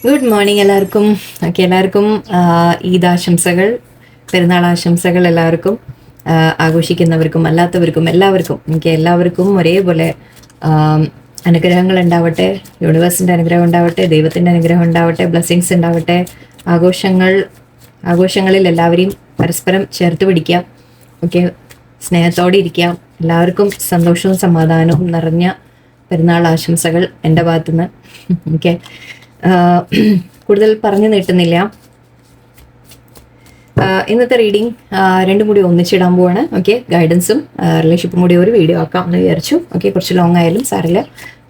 Good morning എല്ലാവർക്കും. Okay, എല്ലാവർക്കും ഈദാശംസകൾ, പെരുന്നാൾ ആശംസകൾ. എല്ലാവർക്കും ആഘോഷിക്കുന്നവർക്കും അല്ലാത്തവർക്കും എല്ലാവർക്കും എല്ലാവർക്കും ഒരേപോലെ അനുഗ്രഹങ്ങൾ ഉണ്ടാവട്ടെ. യൂണിവേഴ്സിൻ്റെ അനുഗ്രഹം ഉണ്ടാവട്ടെ, ദൈവത്തിൻ്റെ അനുഗ്രഹം ഉണ്ടാവട്ടെ, ബ്ലെസ്സിങ്സ് ഉണ്ടാവട്ടെ. ആഘോഷങ്ങളിൽ എല്ലാവരെയും പരസ്പരം ചേർത്ത് പിടിക്കാം. ഓക്കെ, സ്നേഹത്തോടെ ഇരിക്കാം. എല്ലാവർക്കും സന്തോഷവും സമാധാനവും നിറഞ്ഞ പെരുന്നാൾ ആശംസകൾ എൻ്റെ ഭാഗത്തുനിന്ന്. ഓക്കെ, കൂടുതൽ പറഞ്ഞു നീട്ടുന്നില്ല. ഇന്നത്തെ റീഡിങ് രണ്ടും കൂടി ഒന്നിച്ചിടാൻ പോവാണ്. ഓക്കെ, ഗൈഡൻസും റിലേഷൻഷിപ്പും കൂടി ഒരു വീഡിയോ ആക്കാം എന്ന് വിചാരിച്ചു. ഓക്കെ, കുറച്ച് ലോങ് ആയാലും സാറില്ല,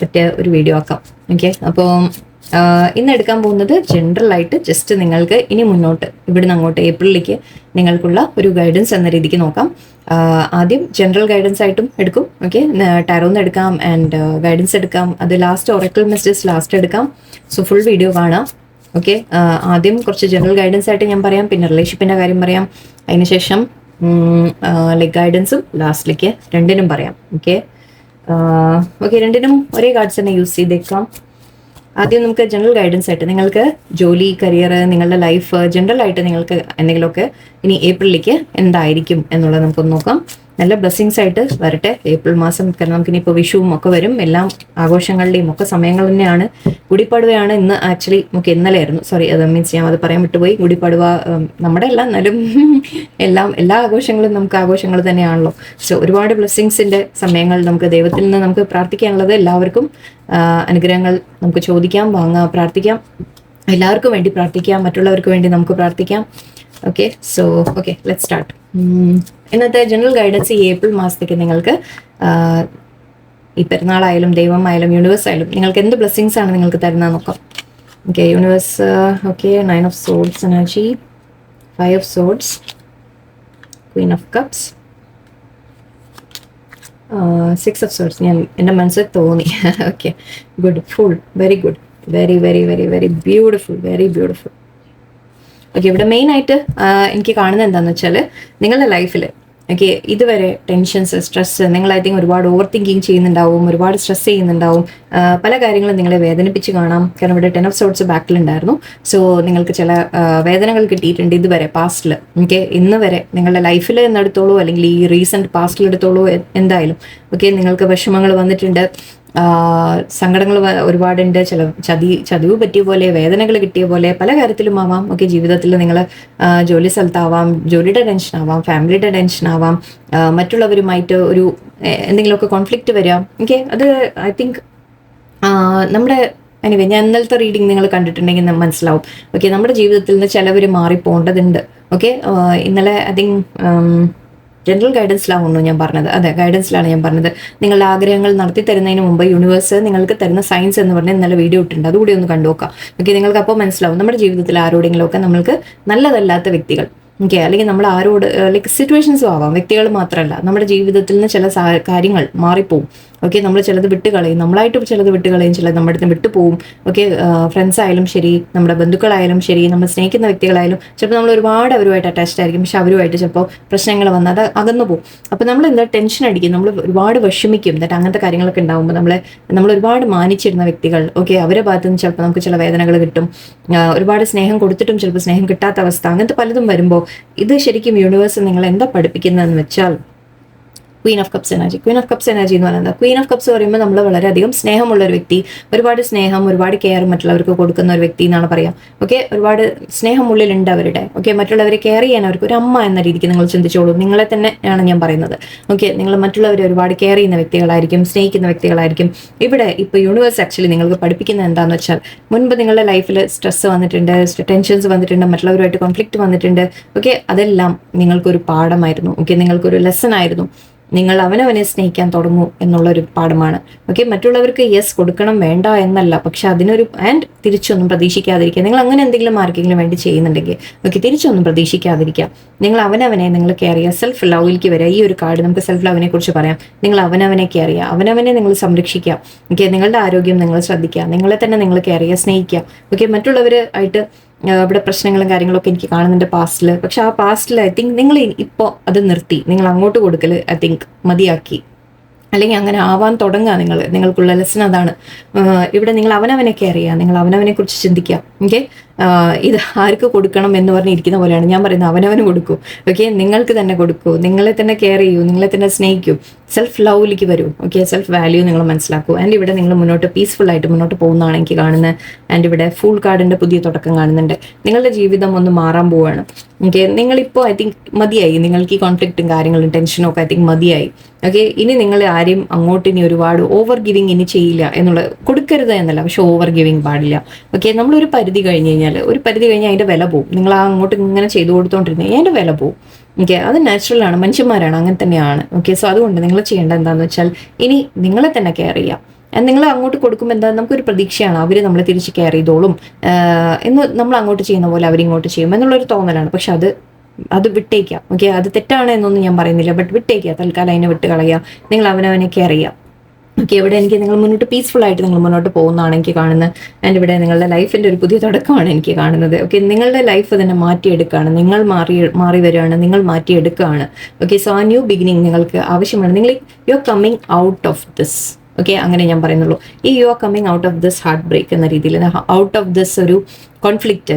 പറ്റിയ ഒരു വീഡിയോ ആക്കാം. ഓക്കെ, അപ്പോൾ ഇന്ന് എടുക്കാൻ പോകുന്നത് ജനറൽ ആയിട്ട് ജസ്റ്റ് നിങ്ങൾക്ക് ഇനി മുന്നോട്ട് ഇവിടുന്ന് അങ്ങോട്ട് ഏപ്രിലിലേക്ക് നിങ്ങൾക്കുള്ള ഒരു ഗൈഡൻസ് എന്ന രീതിക്ക് നോക്കാം. ആദ്യം ജനറൽ ഗൈഡൻസ് ആയിട്ടും എടുക്കും. ഓക്കെ, ടാരോന്ന് എടുക്കാം ആൻഡ് ഗൈഡൻസ് എടുക്കാം. അത് ലാസ്റ്റ് ഒറക്കിൾ മെസ്സേജസ് ലാസ്റ്റ് എടുക്കാം. സോ ഫുൾ വീഡിയോ കാണാം. ഓക്കെ, ആദ്യം കുറച്ച് ജനറൽ ഗൈഡൻസ് ആയിട്ട് ഞാൻ പറയാം, പിന്നെ റിലേഷൻഷിപ്പിൻ്റെ കാര്യം പറയാം, അതിനുശേഷം ലൈക്ക് ഗൈഡൻസും ലാസ്റ്റിലേക്ക് രണ്ടിനും പറയാം. ഓക്കെ, രണ്ടിനും ഒരേ കാർഡ്സ് തന്നെ യൂസ് ചെയ്തേക്കാം. ആദ്യം നമുക്ക് ജനറൽ ഗൈഡൻസ് ആയിട്ട് നിങ്ങൾക്ക് ജോലി, കരിയർ, നിങ്ങളുടെ ലൈഫ് ജനറൽ ആയിട്ട് നിങ്ങൾക്ക് എന്തെങ്കിലുമൊക്കെ ഇനി ഏപ്രിലിലേക്ക് എന്തായിരിക്കും എന്നുള്ളത് നമുക്കൊന്ന് നോക്കാം. നല്ല ബ്ലെസ്സിങ്സ് ആയിട്ട് വരട്ടെ ഏപ്രിൽ മാസം. കാരണം നമുക്കിനിപ്പോൾ വിഷുവും ഒക്കെ വരും, എല്ലാം ആഘോഷങ്ങളുടെയും ഒക്കെ സമയങ്ങൾ തന്നെയാണ്. ഗുഡിപ്പാടുവയാണ് ഇന്ന്. ആക്ച്വലി നമുക്ക് ഇന്നലെ ആയിരുന്നു, സോറി, അത് മീൻസ് ഞാൻ അത് പറയാൻ വിട്ടുപോയി. ഗുഡിപ്പാടുവ നമ്മുടെ എല്ലാം, എന്നാലും എല്ലാ ആഘോഷങ്ങളും നമുക്ക് ആഘോഷങ്ങൾ തന്നെയാണല്ലോ. സോ ഒരുപാട് ബ്ലെസ്സിങ്സിൻ്റെ സമയങ്ങൾ നമുക്ക് ദൈവത്തിൽ നിന്ന് നമുക്ക് പ്രാർത്ഥിക്കാനുള്ളത്. എല്ലാവർക്കും അനുഗ്രഹങ്ങൾ നമുക്ക് ചോദിക്കാം, വാങ്ങാം, പ്രാർത്ഥിക്കാം. എല്ലാവർക്കും വേണ്ടി പ്രാർത്ഥിക്കാം, മറ്റുള്ളവർക്ക് വേണ്ടി നമുക്ക് പ്രാർത്ഥിക്കാം. Okay, so okay, let start. ഇന്നത്തെ ജനറൽ ഗൈഡൻസ് ഈ ഏപ്രിൽ മാസത്തേക്ക് നിങ്ങൾക്ക് ഈ പെരുന്നാളായാലും ദൈവമായാലും യൂണിവേഴ്സ് ആയാലും നിങ്ങൾക്ക് എന്ത് ബ്ലെസ്സിങ്സ് ആണ് നിങ്ങൾക്ക് തരുന്നത് നോക്കാം. Okay, universe. Okay, 9 of Swords energy, 5 of Swords, Queen of Cups, 6 of Swords. ഞാൻ എൻ്റെ മനസ്സിൽ തോന്നി. Okay, good, full, very good, very very very very beautiful, very beautiful. Okay, ഇവിടെ മെയിനായിട്ട് എനിക്ക് കാണുന്നത് എന്താണെന്ന് വെച്ചാൽ നിങ്ങളുടെ ലൈഫിൽ ഓക്കെ ഇതുവരെ ടെൻഷൻസ്, സ്ട്രെസ്, നിങ്ങൾ ഐ തിങ്ക് ഒരുപാട് ഓവർ തിങ്കിങ് ചെയ്യുന്നുണ്ടാവും, ഒരുപാട് സ്ട്രെസ് ചെയ്യുന്നുണ്ടാവും. പല കാര്യങ്ങളും നിങ്ങളെ വേദനിപ്പിച്ച് കാണാം. കാരണം ഇവിടെ 10 of Swords ബാക്കിലുണ്ടായിരുന്നു. സോ നിങ്ങൾക്ക് ചില വേദനകൾ കിട്ടിയിട്ടുണ്ട് ഇതുവരെ പാസ്റ്റിൽ. ഓക്കെ, ഇന്ന് വരെ നിങ്ങളുടെ ലൈഫിൽ എന്നെടുത്തോളൂ, അല്ലെങ്കിൽ ഈ റീസെൻറ്റ് പാസ്റ്റിലെടുത്തോളൂ, എന്തായാലും ഓക്കെ നിങ്ങൾക്ക് വിഷമങ്ങൾ വന്നിട്ടുണ്ട്, സങ്കടങ്ങൾ ഒരുപാടുണ്ട്, ചില ചതിവ് പറ്റിയ പോലെ, വേദനകൾ കിട്ടിയ പോലെ, പല കാര്യത്തിലും ആവാം. ഓക്കെ, ജീവിതത്തിൽ നിങ്ങൾ ജോലി സ്ഥലത്താവാം, ജോലിയുടെ ടെൻഷൻ ആവാം, ഫാമിലിയുടെ ടെൻഷൻ ആവാം, മറ്റുള്ളവരുമായിട്ട് ഒരു എന്തെങ്കിലുമൊക്കെ കോൺഫ്ലിക്റ്റ് വരാം. ഓക്കെ, അത് ഐ തിങ്ക് നമ്മുടെ എനിവേ ഞാൻ ഇന്നലത്തെ റീഡിങ് നിങ്ങൾ കണ്ടിട്ടുണ്ടെങ്കിൽ മനസ്സിലാവും. ഓക്കെ, നമ്മുടെ ജീവിതത്തിൽ നിന്ന് ചിലവർ മാറിപ്പോണ്ടതുണ്ട്. ഓക്കെ, ഇന്നലെ ഐ തിങ്ക് ജനറൽ ഗൈഡൻസിലാവുന്നു ഞാൻ പറഞ്ഞത്. അതെ, ഗൈഡൻസിലാണ് ഞാൻ പറഞ്ഞത്. നിങ്ങളുടെ ആഗ്രഹങ്ങൾ നടത്തി തരുന്നതിന് മുമ്പ് യൂണിവേഴ്സ് നിങ്ങൾക്ക് തരുന്ന സയൻസ് എന്ന് പറഞ്ഞാൽ ഇന്നലെ വീഡിയോ ഇട്ടുണ്ട്, അതുകൂടി ഒന്ന് കണ്ടുനോക്കാം. ഓക്കെ, നിങ്ങൾക്ക് അപ്പോൾ മനസ്സിലാവും നമ്മുടെ ജീവിതത്തിൽ ആരോടെങ്കിലുമൊക്കെ നമ്മൾക്ക് നല്ലതല്ലാത്ത വ്യക്തികൾ, ഓക്കെ, അല്ലെങ്കിൽ നമ്മൾ ആരോട് ലൈക്ക് സിറ്റുവേഷൻസും ആവാം, വ്യക്തികൾ മാത്രമല്ല, നമ്മുടെ ജീവിതത്തിൽ നിന്ന് ചില കാര്യങ്ങൾ മാറിപ്പോവും. ഓക്കെ, നമ്മൾ ചിലത് വിട്ടുകളയും, നമ്മളായിട്ട് ചിലത് വിട്ടുകളയും, ചിലത് നമ്മുടെ അടുത്ത് വിട്ടുപോകും. ഓക്കെ, ഫ്രണ്ട്സ് ആയാലും ശരി, നമ്മുടെ ബന്ധുക്കളായാലും ശരി, നമ്മൾ സ്നേഹിക്കുന്ന വ്യക്തികളായാലും ചിലപ്പോൾ നമ്മൾ ഒരുപാട് അവരുമായിട്ട് അറ്റാച്ച്ഡ് ആയിരിക്കും, പക്ഷെ അവരുമായിട്ട് ചിലപ്പോൾ പ്രശ്നങ്ങൾ വന്ന് അത് അകന്നു പോകും. അപ്പോൾ നമ്മൾ എന്താ ടെൻഷൻ അടിക്കും, നമ്മൾ ഒരുപാട് വിഷമിക്കും. എന്നിട്ട് അങ്ങനത്തെ കാര്യങ്ങളൊക്കെ ഉണ്ടാകുമ്പോൾ നമ്മൾ ഒരുപാട് മാനിച്ചിരുന്ന വ്യക്തികൾ, ഓക്കെ, അവരുടെ ഭാഗത്തു നിന്ന് ചിലപ്പോൾ നമുക്ക് ചില വേദനകൾ കിട്ടും. ഒരുപാട് സ്നേഹം കൊടുത്തിട്ടും ചിലപ്പോൾ സ്നേഹം കിട്ടാത്ത അവസ്ഥ, അങ്ങനത്തെ പലതും വരുമ്പോൾ ഇത് ശരിക്കും യൂണിവേഴ്സ് നിങ്ങൾ എന്താ പഠിപ്പിക്കുന്നതെന്ന് വെച്ചാൽ Queen of cups energy. Queen of cups energy എന്ന് പറയുന്നത്, ക്വീൻ ഓഫ് കപ്സ് പറയുമ്പോൾ നമ്മൾ വളരെയധികം സ്നേഹമുള്ള ഒരു വ്യക്തി, ഒരുപാട് സ്നേഹം, ഒരുപാട് കെയർ മറ്റുള്ളവർക്ക് കൊടുക്കുന്ന ഒരു വ്യക്തി എന്നാണ് പറയാം. ഓക്കെ, ഒരുപാട് സ്നേഹം ഉള്ളിലുണ്ട് അവരുടെ. ഓക്കെ, മറ്റുള്ളവരെ കെയർ ചെയ്യാൻ അവർക്ക് ഒരു അമ്മ എന്ന രീതിക്ക് നിങ്ങൾ ചിന്തിച്ചോളൂ. നിങ്ങളെ തന്നെയാണ് ഞാൻ പറയുന്നത്. ഓക്കെ, നിങ്ങൾ മറ്റുള്ളവരെ ഒരുപാട് കെയർ ചെയ്യുന്ന വ്യക്തികളായിരിക്കും, സ്നേഹിക്കുന്ന വ്യക്തികളായിരിക്കും. ഇവിടെ ഇപ്പോൾ യൂണിവേഴ്സ് ആക്ച്വലി നിങ്ങൾക്ക് പഠിപ്പിക്കുന്നത് എന്താണെന്ന് വെച്ചാൽ, മുൻപ് നിങ്ങളുടെ ലൈഫിൽ സ്ട്രെസ് വന്നിട്ടുണ്ട്, ടെൻഷൻസ് വന്നിട്ടുണ്ട്, മറ്റുള്ളവരുമായിട്ട് കോൺഫ്ലിക്റ്റ് വന്നിട്ടുണ്ട്. ഓക്കെ, അതെല്ലാം നിങ്ങൾക്കൊരു പാഠമായിരുന്നു. ഓക്കെ, നിങ്ങൾക്കൊരു ലെസൺ ആയിരുന്നു. നിങ്ങൾ അവനവനെ സ്നേഹിക്കാൻ തുടങ്ങൂ എന്നുള്ളൊരു പാഠമാണ്. ഓക്കെ, മറ്റുള്ളവർക്ക് യെസ് കൊടുക്കണം വേണ്ട എന്നല്ല, പക്ഷെ അതിനൊരു ആൻഡ് തിരിച്ചൊന്നും പ്രതീക്ഷിക്കാതിരിക്കുക. നിങ്ങൾ അങ്ങനെ എന്തെങ്കിലും ആർക്കെങ്കിലും വേണ്ടി ചെയ്യുന്നുണ്ടെങ്കിൽ ഓക്കെ, തിരിച്ചൊന്നും പ്രതീക്ഷിക്കാതിരിക്കുക. നിങ്ങൾ അവനവനെ നിങ്ങൾ കെയർ ചെയ്യുക, സെൽഫ് ലവിലേക്ക് വരിക. ഈ ഒരു കാർഡ് നമുക്ക് സെൽഫ് ലവിനെ കുറിച്ച് പറയാം. നിങ്ങൾ അവനവനെ കെയർ ചെയ്യുക, അവനവനെ നിങ്ങൾ സംരക്ഷിക്കുക. ഓക്കെ, നിങ്ങളുടെ ആരോഗ്യം നിങ്ങൾ ശ്രദ്ധിക്കുക, നിങ്ങളെ തന്നെ നിങ്ങൾ കെയർ ചെയ്യുക, സ്നേഹിക്കുക. ഓക്കെ, മറ്റുള്ളവർ ആയിട്ട് ഇവിടെ പ്രശ്നങ്ങളും കാര്യങ്ങളൊക്കെ എനിക്ക് കാണുന്നുണ്ട് പാസ്റ്റിൽ. പക്ഷെ ആ പാസ്റ്റിൽ ഐ തിങ്ക് നിങ്ങൾ ഇപ്പോൾ അത് നിർത്തി, നിങ്ങൾ അങ്ങോട്ട് കൊടുക്കൽ ഐ തിങ്ക് മതിയാക്കി. അല്ലെങ്കിൽ അങ്ങനെ ആവാൻ തുടങ്ങുക. നിങ്ങൾക്കുള്ള ലെസൺ അതാണ്. ഇവിടെ നിങ്ങൾ അവനവനെ കെയർ ചെയ്യുക, നിങ്ങൾ അവനവനെ കുറിച്ച് ചിന്തിക്കുക. ഓക്കെ, ഇത് ആർക്ക് കൊടുക്കണം എന്ന് പറഞ്ഞിരിക്കുന്ന പോലെയാണ് ഞാൻ പറയുന്നത്. അവനവന് കൊടുക്കൂ. ഓക്കെ, നിങ്ങൾക്ക് തന്നെ കൊടുക്കൂ, നിങ്ങളെ തന്നെ കെയർ ചെയ്യൂ, നിങ്ങളെ തന്നെ സ്നേഹിക്കൂ, സെൽഫ് ലവിലേക്ക് വരൂ. ഓക്കെ, സെൽഫ് വാല്യൂ നിങ്ങൾ മനസ്സിലാക്കൂ. ആൻഡ് ഇവിടെ നിങ്ങൾ മുന്നോട്ട് പീസ്ഫുൾ ആയിട്ട് മുന്നോട്ട് പോകുന്നതാണ് എനിക്ക് കാണുന്നത്. ആൻഡ് ഇവിടെ ഫുൾ കാർഡിന്റെ പുതിയ തുടക്കം കാണുന്നുണ്ട്. നിങ്ങളുടെ ജീവിതം ഒന്ന് മാറാൻ പോവുകയാണ്. ഓക്കെ, നിങ്ങളിപ്പോൾ ഐ തിങ്ക് മതിയായി, നിങ്ങൾക്ക് ഈ കോൺഫ്ലിക്റ്റും കാര്യങ്ങളും ടെൻഷനും ഒക്കെ ഐ തിങ്ക് മതിയായി. ഓക്കെ, ഇനി നിങ്ങൾ ആരെയും അങ്ങോട്ട് ഇനി ഒരുപാട് ഓവർ ഗിവിങ് ഇനി ചെയ്യില്ല എന്നുള്ളത്. കൊടുക്കരുത് എന്നല്ല, പക്ഷെ ഓവർ ഗിവിങ് പാടില്ല. ഓക്കെ, നമ്മളൊരു പരിധി കഴിഞ്ഞ് കഴിഞ്ഞാൽ അതിൻ്റെ വില പോകും. നിങ്ങൾ ആ അങ്ങോട്ട് ഇങ്ങനെ ചെയ്തു കൊടുത്തോണ്ടിരുന്ന അതിൻ്റെ വില പോകും. ഓക്കെ, അത് നാച്ചുറലാണ്, മനുഷ്യന്മാരാണ്, അങ്ങനെ തന്നെയാണ്. ഓക്കെ, സോ അതുകൊണ്ട് നിങ്ങൾ ചെയ്യേണ്ടത് എന്താണെന്ന് വെച്ചാൽ ഇനി നിങ്ങളെ തന്നെ കെയർ ചെയ്യാം. നിങ്ങൾ അങ്ങോട്ട് കൊടുക്കുമ്പോൾ എന്താ, നമുക്കൊരു പ്രതീക്ഷയാണ് അവർ നമ്മളെ തിരിച്ച് കെയർ ചെയ്തോളും എന്ന്. നമ്മൾ അങ്ങോട്ട് ചെയ്യുന്ന പോലെ അവരിങ്ങോട്ട് ചെയ്യും എന്നുള്ളൊരു തോന്നലാണ്. പക്ഷെ അത് വിട്ടേക്കാം. ഓക്കെ, അത് തെറ്റാണ് എന്നൊന്നും ഞാൻ പറയുന്നില്ല, ബട്ട് വിട്ടേക്കുക. തൽക്കാലം അതിനെ വിട്ട് കളയുക. നിങ്ങൾ അവനവനെ കെയർ ചെയ്യുക. ഓക്കെ, ഇവിടെ എനിക്ക് നിങ്ങൾ മുന്നോട്ട് പീസ്ഫുൾ ആയിട്ട് നിങ്ങൾ മുന്നോട്ട് പോകുന്നതാണ് എനിക്ക് കാണുന്നത്. ആൻഡ് ഇവിടെ നിങ്ങളുടെ ലൈഫിൻ്റെ ഒരു പുതിയ തുടക്കമാണ് എനിക്ക് കാണുന്നത്. ഓക്കെ, നിങ്ങളുടെ ലൈഫ് തന്നെ മാറ്റിയെടുക്കുകയാണ്. നിങ്ങൾ മാറി വരികയാണ്, നിങ്ങൾ മാറ്റിയെടുക്കുകയാണ്. ഓക്കെ, സോ ആ ന്യൂ ബിഗിനിങ് നിങ്ങൾക്ക് ആവശ്യമാണ്. നിങ്ങൾ you are coming out of this. Okay, അങ്ങനെ ഞാൻ പറയുന്നുള്ളൂ. ഈ you are coming out of this heart break എന്ന രീതിയിൽ, ഔട്ട് ഓഫ് ദിസ് ഒരു കോൺഫ്ലിക്റ്റ്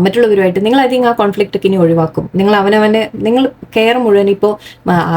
മറ്റുള്ളവരുമായിട്ട് നിങ്ങൾ ഐ തിങ്ക് ആ കോൺഫ്ലിക്റ്റ് ഒക്കെ ഇനി ഒഴിവാക്കും. നിങ്ങൾ കെയർ മുഴുവൻ ഇപ്പോൾ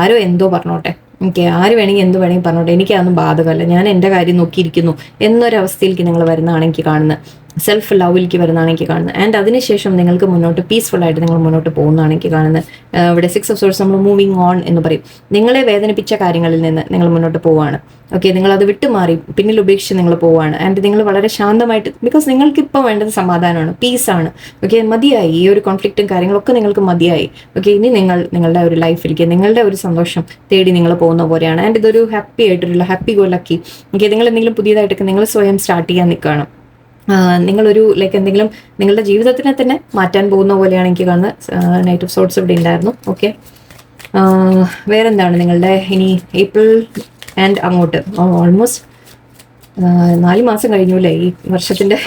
ആരോ എന്തോ പറഞ്ഞോട്ടെ, ഓക്കെ, ആര് വേണമെങ്കിൽ എന്ത് വേണമെങ്കിൽ പറഞ്ഞോട്ടെ, എനിക്കതൊന്നും ബാധകമല്ല, ഞാൻ എൻ്റെ കാര്യം നോക്കിയിരിക്കുന്നു എന്നൊരവസ്ഥയിലേക്ക് നിങ്ങൾ വരുന്നതാണ് എനിക്ക് കാണുന്നത്. സെൽഫ് ലവിലേക്ക് വരുന്നതാണ് എനിക്ക് കാണുന്നത്. ആൻഡ് അതിനുശേഷം നിങ്ങൾക്ക് മുന്നോട്ട് പീസ്ഫുൾ ആയിട്ട് നിങ്ങൾ മുന്നോട്ട് പോകുന്നതാണ് എനിക്ക് കാണുന്നത്. ഇവിടെ 6 of Swords നമ്മൾ മൂവിങ് ഓൺ എന്ന് പറയും. നിങ്ങളെ വേദനിപ്പിച്ച കാര്യങ്ങളിൽ നിന്ന് നിങ്ങൾ മുന്നോട്ട് പോവുകയാണ്. ഓക്കെ, നിങ്ങൾ അത് വിട്ടുമാറി പിന്നിൽ ഉപേക്ഷിച്ച് നിങ്ങൾ പോവുകയാണ്. ആൻഡ് നിങ്ങൾ വളരെ ശാന്തമായിട്ട്, ബിക്കോസ് നിങ്ങൾക്ക് ഇപ്പോൾ വേണ്ടത് സമാധാനമാണ്, പീസാണ്. ഓക്കെ, മതിയായി ഈ ഒരു കോൺഫ്ലിക്റ്റും കാര്യങ്ങളൊക്കെ നിങ്ങൾക്ക് മതിയായി. ഓക്കെ, ഇനി നിങ്ങളുടെ ഒരു ലൈഫിലേക്ക് നിങ്ങളുടെ ഒരു സന്തോഷം തേടി നിങ്ങൾ പോകുന്ന പോലെയാണ്. ആൻഡ് ഇതൊരു ഹാപ്പി ആയിട്ടൊരു ഹാപ്പി ഗോ ലക്കി. ഓക്കെ, നിങ്ങൾ എന്തെങ്കിലും പുതിയതായിട്ടൊക്കെ നിങ്ങൾ സ്വയം സ്റ്റാർട്ട് ചെയ്യാൻ നിൽക്കുകയാണ്. നിങ്ങളൊരു എന്തെങ്കിലും നിങ്ങളുടെ ജീവിതത്തിനെ തന്നെ മാറ്റാൻ പോകുന്ന പോലെയാണ് എനിക്ക് കാണുന്നത്. നൈറ്റ് ഓഫ് സോർട്സ് ഇവിടെ ഉണ്ടായിരുന്നു. ഓക്കെ, വേറെന്താണ് നിങ്ങളുടെ ഇനി ഏപ്രിൽ ആൻഡ് അങ്ങോട്ട് ഓൾമോസ്റ്റ് 4 മാസം കഴിഞ്ഞു അല്ലേ ഈ വർഷത്തിൻ്റെ.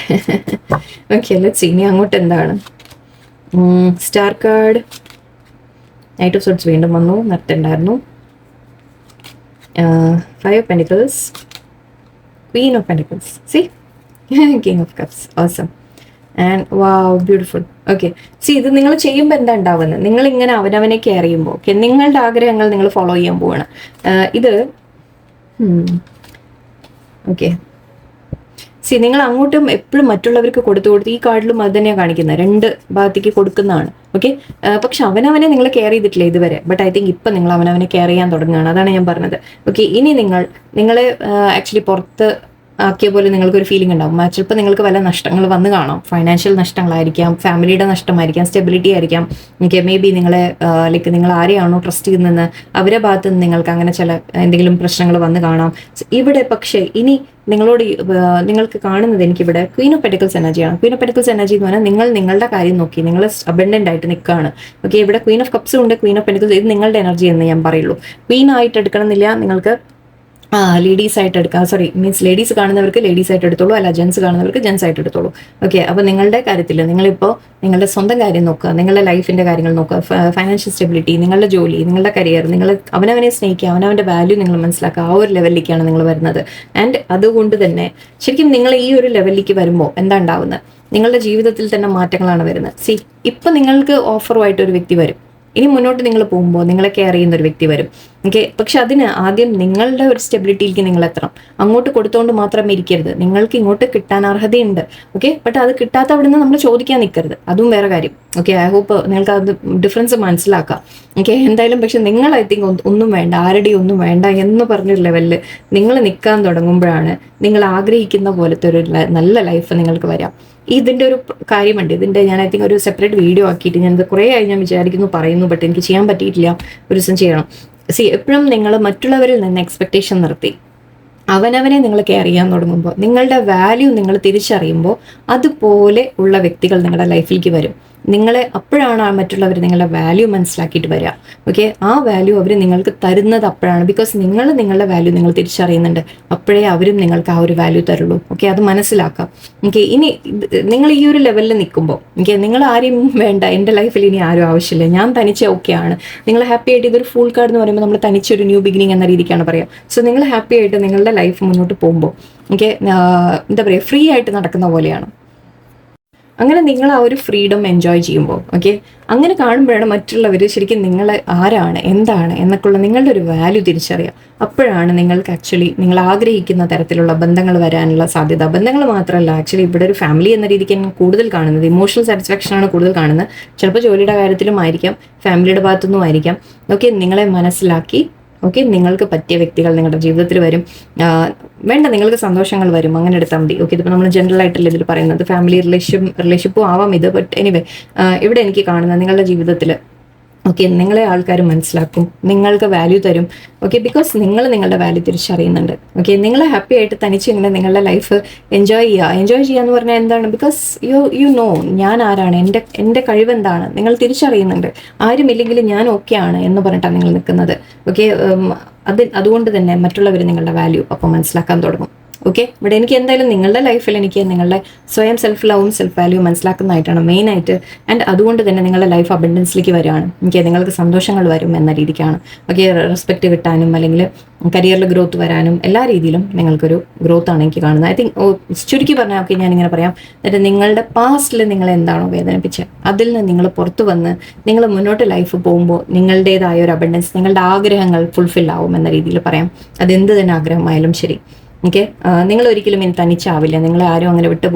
ഓക്കെ, ലെറ്റ്സ് സീ ഇനി അങ്ങോട്ട് എന്താണ്. Star card, knight of sorts വീണ്ടും വന്നു, നടത്തുണ്ടായിരുന്നു. 5 of Pentacles, Queen of Pentacles, see King of Cups, awesome, and wow, beautiful. Okay, C ഇത് നിങ്ങൾ ചെയ്യുമ്പോൾ എന്താ ഉണ്ടാവുന്നത്, നിങ്ങൾ ഇങ്ങനെ അവനവനെ കെയർ ചെയ്യുമ്പോൾ ഓക്കെ നിങ്ങളുടെ ആഗ്രഹങ്ങൾ നിങ്ങൾ ഫോളോ ചെയ്യാൻ പോവാണ്. ഇത് ഓക്കെ, സി നിങ്ങൾ അങ്ങോട്ടും എപ്പോഴും മറ്റുള്ളവർക്ക് കൊടുത്തു ഈ കാർഡിലും അത് തന്നെയാണ് കാണിക്കുന്നത്, 2 ഭാഗത്തേക്ക് കൊടുക്കുന്നതാണ്. ഓക്കെ, പക്ഷെ അവനവനെ നിങ്ങൾ കെയർ ചെയ്തിട്ടില്ല ഇതുവരെ, ബട്ട് ഐ തിങ്ക് ഇപ്പം നിങ്ങൾ അവനവനെ കെയർ ചെയ്യാൻ തുടങ്ങുകയാണ്. അതാണ് ഞാൻ പറഞ്ഞത്. ഓക്കെ, ഇനി നിങ്ങളെ ആക്ച്വലി പുറത്ത് ആക്കിയ പോലെ നിങ്ങൾക്കൊരു ഫീലിംഗ് ഉണ്ടാവും. ചിലപ്പോൾ നിങ്ങൾക്ക് വല്ല നഷ്ടങ്ങൾ വന്ന് കാണാം. ഫൈനാൻഷ്യൽ നഷ്ടങ്ങളായിരിക്കാം, ഫാമിലിയുടെ നഷ്ടമായിരിക്കാം, സ്റ്റെബിലിറ്റി ആയിരിക്കാം. ഓക്കെ, മേ ബി നിങ്ങൾ ആരെയാണോ ട്രസ്റ്റ് ചെയ്യുന്നതെന്ന് അവരുടെ ഭാഗത്ത് നിന്ന് നിങ്ങൾക്ക് അങ്ങനെ ചില എന്തെങ്കിലും പ്രശ്നങ്ങൾ വന്ന് കാണാം ഇവിടെ. പക്ഷേ ഇനി നിങ്ങൾക്ക് കാണുന്നത് എനിക്കിവിടെ ക്വീൻ ഓഫ് പെറ്റക്കിൾസ് എനർജിയാണ്. ക്വീൻ ഓഫ് പെറ്റക്കിൾസ് എനർജി എന്ന് പറഞ്ഞാൽ നിങ്ങളുടെ കാര്യം നോക്കി നിങ്ങൾ അബൻഡന്റ് ആയിട്ട് നിൽക്കുകയാണ്. ഓക്കെ, ഇവിടെ ക്വീൻ ഓഫ് കപ്സും ഉണ്ട്, ക്വീൻ ഓഫ് പെറ്റക്കിൾസ്. ഇത് നിങ്ങളുടെ എനർജി എന്ന് ഞാൻ പറയുള്ളൂ. ക്വീൻ ആയിട്ട് എടുക്കണമെന്നില്ല, നിങ്ങൾക്ക് ലേഡീസ് ആയിട്ട് എടുക്കാം. മീൻസ് ലേഡീസ് കാണുന്നവർക്ക് ലേഡീസ് ആയിട്ട് എടുത്തോളൂ, അല്ല ജെൻസ് കാണുന്നവർക്ക് ജെൻസ് ആയിട്ട് എടുത്തോളൂ. ഓക്കെ, അപ്പോൾ നിങ്ങളുടെ കാര്യത്തിൽ നിങ്ങളിപ്പോൾ നിങ്ങളുടെ സ്വന്തം കാര്യം നോക്കുക, നിങ്ങളുടെ ലൈഫിൻ്റെ കാര്യങ്ങൾ നോക്കുക, ഫൈനാൻഷ്യൽ സ്റ്റെബിലിറ്റി, നിങ്ങളുടെ ജോലി, നിങ്ങളുടെ കരിയർ, നിങ്ങൾ അവനവനെ സ്നേഹിക്കുക, അവനവൻ്റെ വാല്യൂ നിങ്ങൾ മനസ്സിലാക്കുക. ആ ഒരു ലെവലിലേക്കാണ് നിങ്ങൾ വരുന്നത്. ആൻഡ് അതുകൊണ്ട് തന്നെ ശരിക്കും നിങ്ങൾ ഈ ഒരു ലെവലിലേക്ക് വരുമ്പോൾ എന്താ ഉണ്ടാവുന്നത്, നിങ്ങളുടെ ജീവിതത്തിൽ തന്നെ മാറ്റങ്ങളാണ് വരുന്നത്. ഇപ്പം നിങ്ങൾക്ക് ഓഫറുമായിട്ട് ഒരു വ്യക്തി വരും, ഇനി മുന്നോട്ട് നിങ്ങൾ പോകുമ്പോൾ നിങ്ങളെ കെയർ ചെയ്യുന്ന ഒരു വ്യക്തി വരും. ഓക്കെ, പക്ഷെ അതിന് ആദ്യം നിങ്ങളുടെ ഒരു സ്റ്റെബിലിറ്റിയിലേക്ക് നിങ്ങൾ എത്തണം. അങ്ങോട്ട് കൊടുത്തുകൊണ്ട് മാത്രമേ ഇരിക്കരുത്, നിങ്ങൾക്ക് ഇങ്ങോട്ട് കിട്ടാൻ അർഹതയുണ്ട്. ഓക്കെ, ബട്ട് അത് കിട്ടാത്ത അവിടെ നിന്ന് നമ്മൾ ചോദിക്കാൻ നിൽക്കരുത്, അതും വേറെ കാര്യം. ഓക്കെ, ഐ ഹോപ്പ് നിങ്ങൾക്ക് അത് ഡിഫറൻസ് മനസ്സിലാക്കാം. ഓക്കെ, എന്തായാലും പക്ഷെ നിങ്ങൾ ഐ തിങ്ക് ഒന്നും വേണ്ട, ആരുടെയും ഒന്നും വേണ്ട എന്ന് പറഞ്ഞൊരു ലെവലിൽ നിങ്ങൾ നിൽക്കാൻ തുടങ്ങുമ്പോഴാണ് നിങ്ങൾ ആഗ്രഹിക്കുന്ന പോലത്തെ ഒരു നല്ല ലൈഫ് നിങ്ങൾക്ക് വരാം. ഇതിൻ്റെ ഒരു കാര്യമുണ്ട്, ഞാൻ ഐ തിങ്ക് ഒരു സെപ്പറേറ്റ് വീഡിയോ ആക്കിയിട്ട് ഞാനിത് കുറേ ആയി ഞാൻ വിചാരിക്കുന്നു പറയുന്നു, ബട്ട് എനിക്ക് ചെയ്യാൻ പറ്റിയിട്ടില്ല. ഒരു ദിവസം ചെയ്യണം. എപ്പോഴും നിങ്ങൾ മറ്റുള്ളവരിൽ നിന്ന് എക്സ്പെക്ടേഷൻ നിർത്തി അവനവനെ നിങ്ങൾ കെയർ ചെയ്യാൻ തുടങ്ങുമ്പോൾ, നിങ്ങളുടെ വാല്യൂ നിങ്ങൾ തിരിച്ചറിയുമ്പോൾ അതുപോലെ ഉള്ള വ്യക്തികൾ നിങ്ങളുടെ ലൈഫിലേക്ക് വരും. നിങ്ങളെ അപ്പോഴാണ് മറ്റുള്ളവർ നിങ്ങളുടെ വാല്യൂ മനസ്സിലാക്കിയിട്ട് വരിക. ഓക്കെ, ആ വാല്യൂ അവർ നിങ്ങൾക്ക് തരുന്നത് അപ്പോഴാണ്. ബിക്കോസ് നിങ്ങളുടെ വാല്യൂ നിങ്ങൾ തിരിച്ചറിയുന്നുണ്ട്, അപ്പോഴേ അവരും നിങ്ങൾക്ക് ആ ഒരു വാല്യൂ തരുള്ളൂ. ഓക്കെ, അത് മനസ്സിലാക്കാം. ഓക്കെ, ഇനി നിങ്ങൾ ഈ ഒരു ലെവലിൽ നിൽക്കുമ്പോൾ ഓക്കെ, നിങ്ങൾ ആരെയും വേണ്ട, എൻ്റെ ലൈഫിൽ ഇനി ആരും ആവശ്യമില്ല, ഞാൻ തനിച്ച് ഓക്കെയാണ്. നിങ്ങൾ ഹാപ്പി ആയിട്ട്, ഇതൊരു ഫുൾ കാർഡ് എന്ന് പറയുമ്പോൾ നമ്മൾ തനിച്ചൊരു ന്യൂ ബിഗിനിങ് എന്ന രീതിക്കാണ് പറയാം. സോ നിങ്ങൾ ഹാപ്പി ആയിട്ട് നിങ്ങളുടെ ലൈഫ് മുന്നോട്ട് പോകുമ്പോൾ ഓക്കെ, എന്താ പറയുക, ഫ്രീ ആയിട്ട് നടക്കുന്ന പോലെയാണ്. അങ്ങനെ നിങ്ങൾ ആ ഒരു ഫ്രീഡം എൻജോയ് ചെയ്യുമ്പോൾ ഓക്കെ, അങ്ങനെ കാണുമ്പോഴാണ് മറ്റുള്ളവർ ശരിക്കും നിങ്ങൾ ആരാണ്, എന്താണ് എന്നൊക്കെയുള്ള നിങ്ങളുടെ ഒരു വാല്യൂ തിരിച്ചറിയാം. അപ്പോഴാണ് നിങ്ങൾക്ക് ആക്ച്വലി നിങ്ങൾ ആഗ്രഹിക്കുന്ന തരത്തിലുള്ള ബന്ധങ്ങൾ വരാനുള്ള സാധ്യത. ബന്ധങ്ങൾ മാത്രമല്ല, ആക്ച്വലി ഇവിടെ ഒരു ഫാമിലി എന്ന രീതിക്ക് ഞാൻ കൂടുതൽ കാണുന്നത് ഇമോഷണൽ സാറ്റിസ്ഫാക്ഷനാണ് കൂടുതൽ കാണുന്നത്. ചിലപ്പോൾ ജോലിയുടെ കാര്യത്തിലും ആയിരിക്കാം, ഫാമിലിയുടെ ഭാഗത്തുനിന്നും ആയിരിക്കാം. ഓക്കെ, നിങ്ങളെ മനസ്സിലാക്കി ഓക്കെ, നിങ്ങൾക്ക് പറ്റിയ വ്യക്തികൾ നിങ്ങളുടെ ജീവിതത്തിൽ വരും. വേണ്ട, നിങ്ങൾക്ക് സന്തോഷങ്ങൾ വരും, അങ്ങനെ എടുത്താൽ മതി. ഓക്കെ, ഇതിപ്പോൾ നമ്മൾ ജനറൽ ആയിട്ടല്ല ഇതിൽ പറയുന്നത്, ഫാമിലി റിലേഷൻഷിപ്പും ആവാം ഇത്. ബട്ട് എനിവേ, ഇവിടെ എനിക്ക് കാണുന്നത് നിങ്ങളുടെ ജീവിതത്തിൽ ഓക്കെ, നിങ്ങളെ ആൾക്കാർ മനസ്സിലാക്കും, നിങ്ങൾക്ക് വാല്യൂ തരും. ഓക്കെ, ബിക്കോസ് നിങ്ങൾ നിങ്ങളുടെ വാല്യൂ തിരിച്ചറിയുന്നുണ്ട്. ഓക്കെ, നിങ്ങൾ ഹാപ്പി ആയിട്ട് തനിച്ച് ഇങ്ങനെ നിങ്ങളുടെ ലൈഫ് എൻജോയ് ചെയ്യുക എന്ന് പറഞ്ഞാൽ എന്താണ്? ബിക്കോസ് യു നോ ഞാൻ ആരാണ്, എൻ്റെ കഴിവെന്താണ് നിങ്ങൾ തിരിച്ചറിയുന്നുണ്ട്. ആരുമില്ലെങ്കിലും ഞാൻ ഓക്കെ ആണ് എന്ന് പറഞ്ഞിട്ടാണ് നിങ്ങൾ നിൽക്കുന്നത്. ഓക്കെ, അതുകൊണ്ട് തന്നെ മറ്റുള്ളവർ നിങ്ങളുടെ വാല്യൂ അപ്പോൾ മനസ്സിലാക്കാൻ തുടങ്ങും. ഓക്കെ, ഇവിടെ എനിക്ക് എന്തായാലും നിങ്ങളുടെ ലൈഫിൽ എനിക്ക് നിങ്ങളുടെ സ്വയം സെൽഫ് ലവും സെൽഫ് വാല്യൂ മനസ്സിലാക്കുന്നതായിട്ടാണ് മെയിനായിട്ട്. ആൻഡ് അതുകൊണ്ട് തന്നെ നിങ്ങളുടെ ലൈഫ് അബൻഡൻസിലേക്ക് വരികയാണ്. എനിക്ക് നിങ്ങൾക്ക് സന്തോഷങ്ങൾ വരും എന്ന രീതിക്കാണ്. ഓക്കെ, റെസ്പെക്റ്റ് കിട്ടാനും അല്ലെങ്കിൽ കരിയറിൽ ഗ്രോത്ത് വരാനും എല്ലാ രീതിയിലും നിങ്ങൾക്കൊരു ഗ്രോത്ത് ആണ് എനിക്ക് കാണുന്നത്. ഐ തിങ്ക് ചുരുക്കി പറഞ്ഞാൽ ഓക്കെ, ഞാനിങ്ങനെ പറയാം, എന്നിട്ട് നിങ്ങളുടെ പാസ്റ്റിൽ നിങ്ങൾ എന്താണോ വേദനിപ്പിച്ചത് അതിൽ നിന്ന് നിങ്ങൾ പുറത്തു വന്ന് നിങ്ങൾ മുന്നോട്ട് ലൈഫ് പോകുമ്പോൾ നിങ്ങളുടേതായ ഒരു അബൻഡൻസ്, നിങ്ങളുടെ ആഗ്രഹങ്ങൾ ഫുൾഫിൽ ആവും എന്ന രീതിയിൽ പറയാം. അതെന്ത് തന്നെ ആഗ്രഹമായാലും ശരി. ഓക്കെ, നിങ്ങൾ ഒരിക്കലും ഇനി തനിച്ചാവില്ല, നിങ്ങളെ ആരും അങ്ങനെ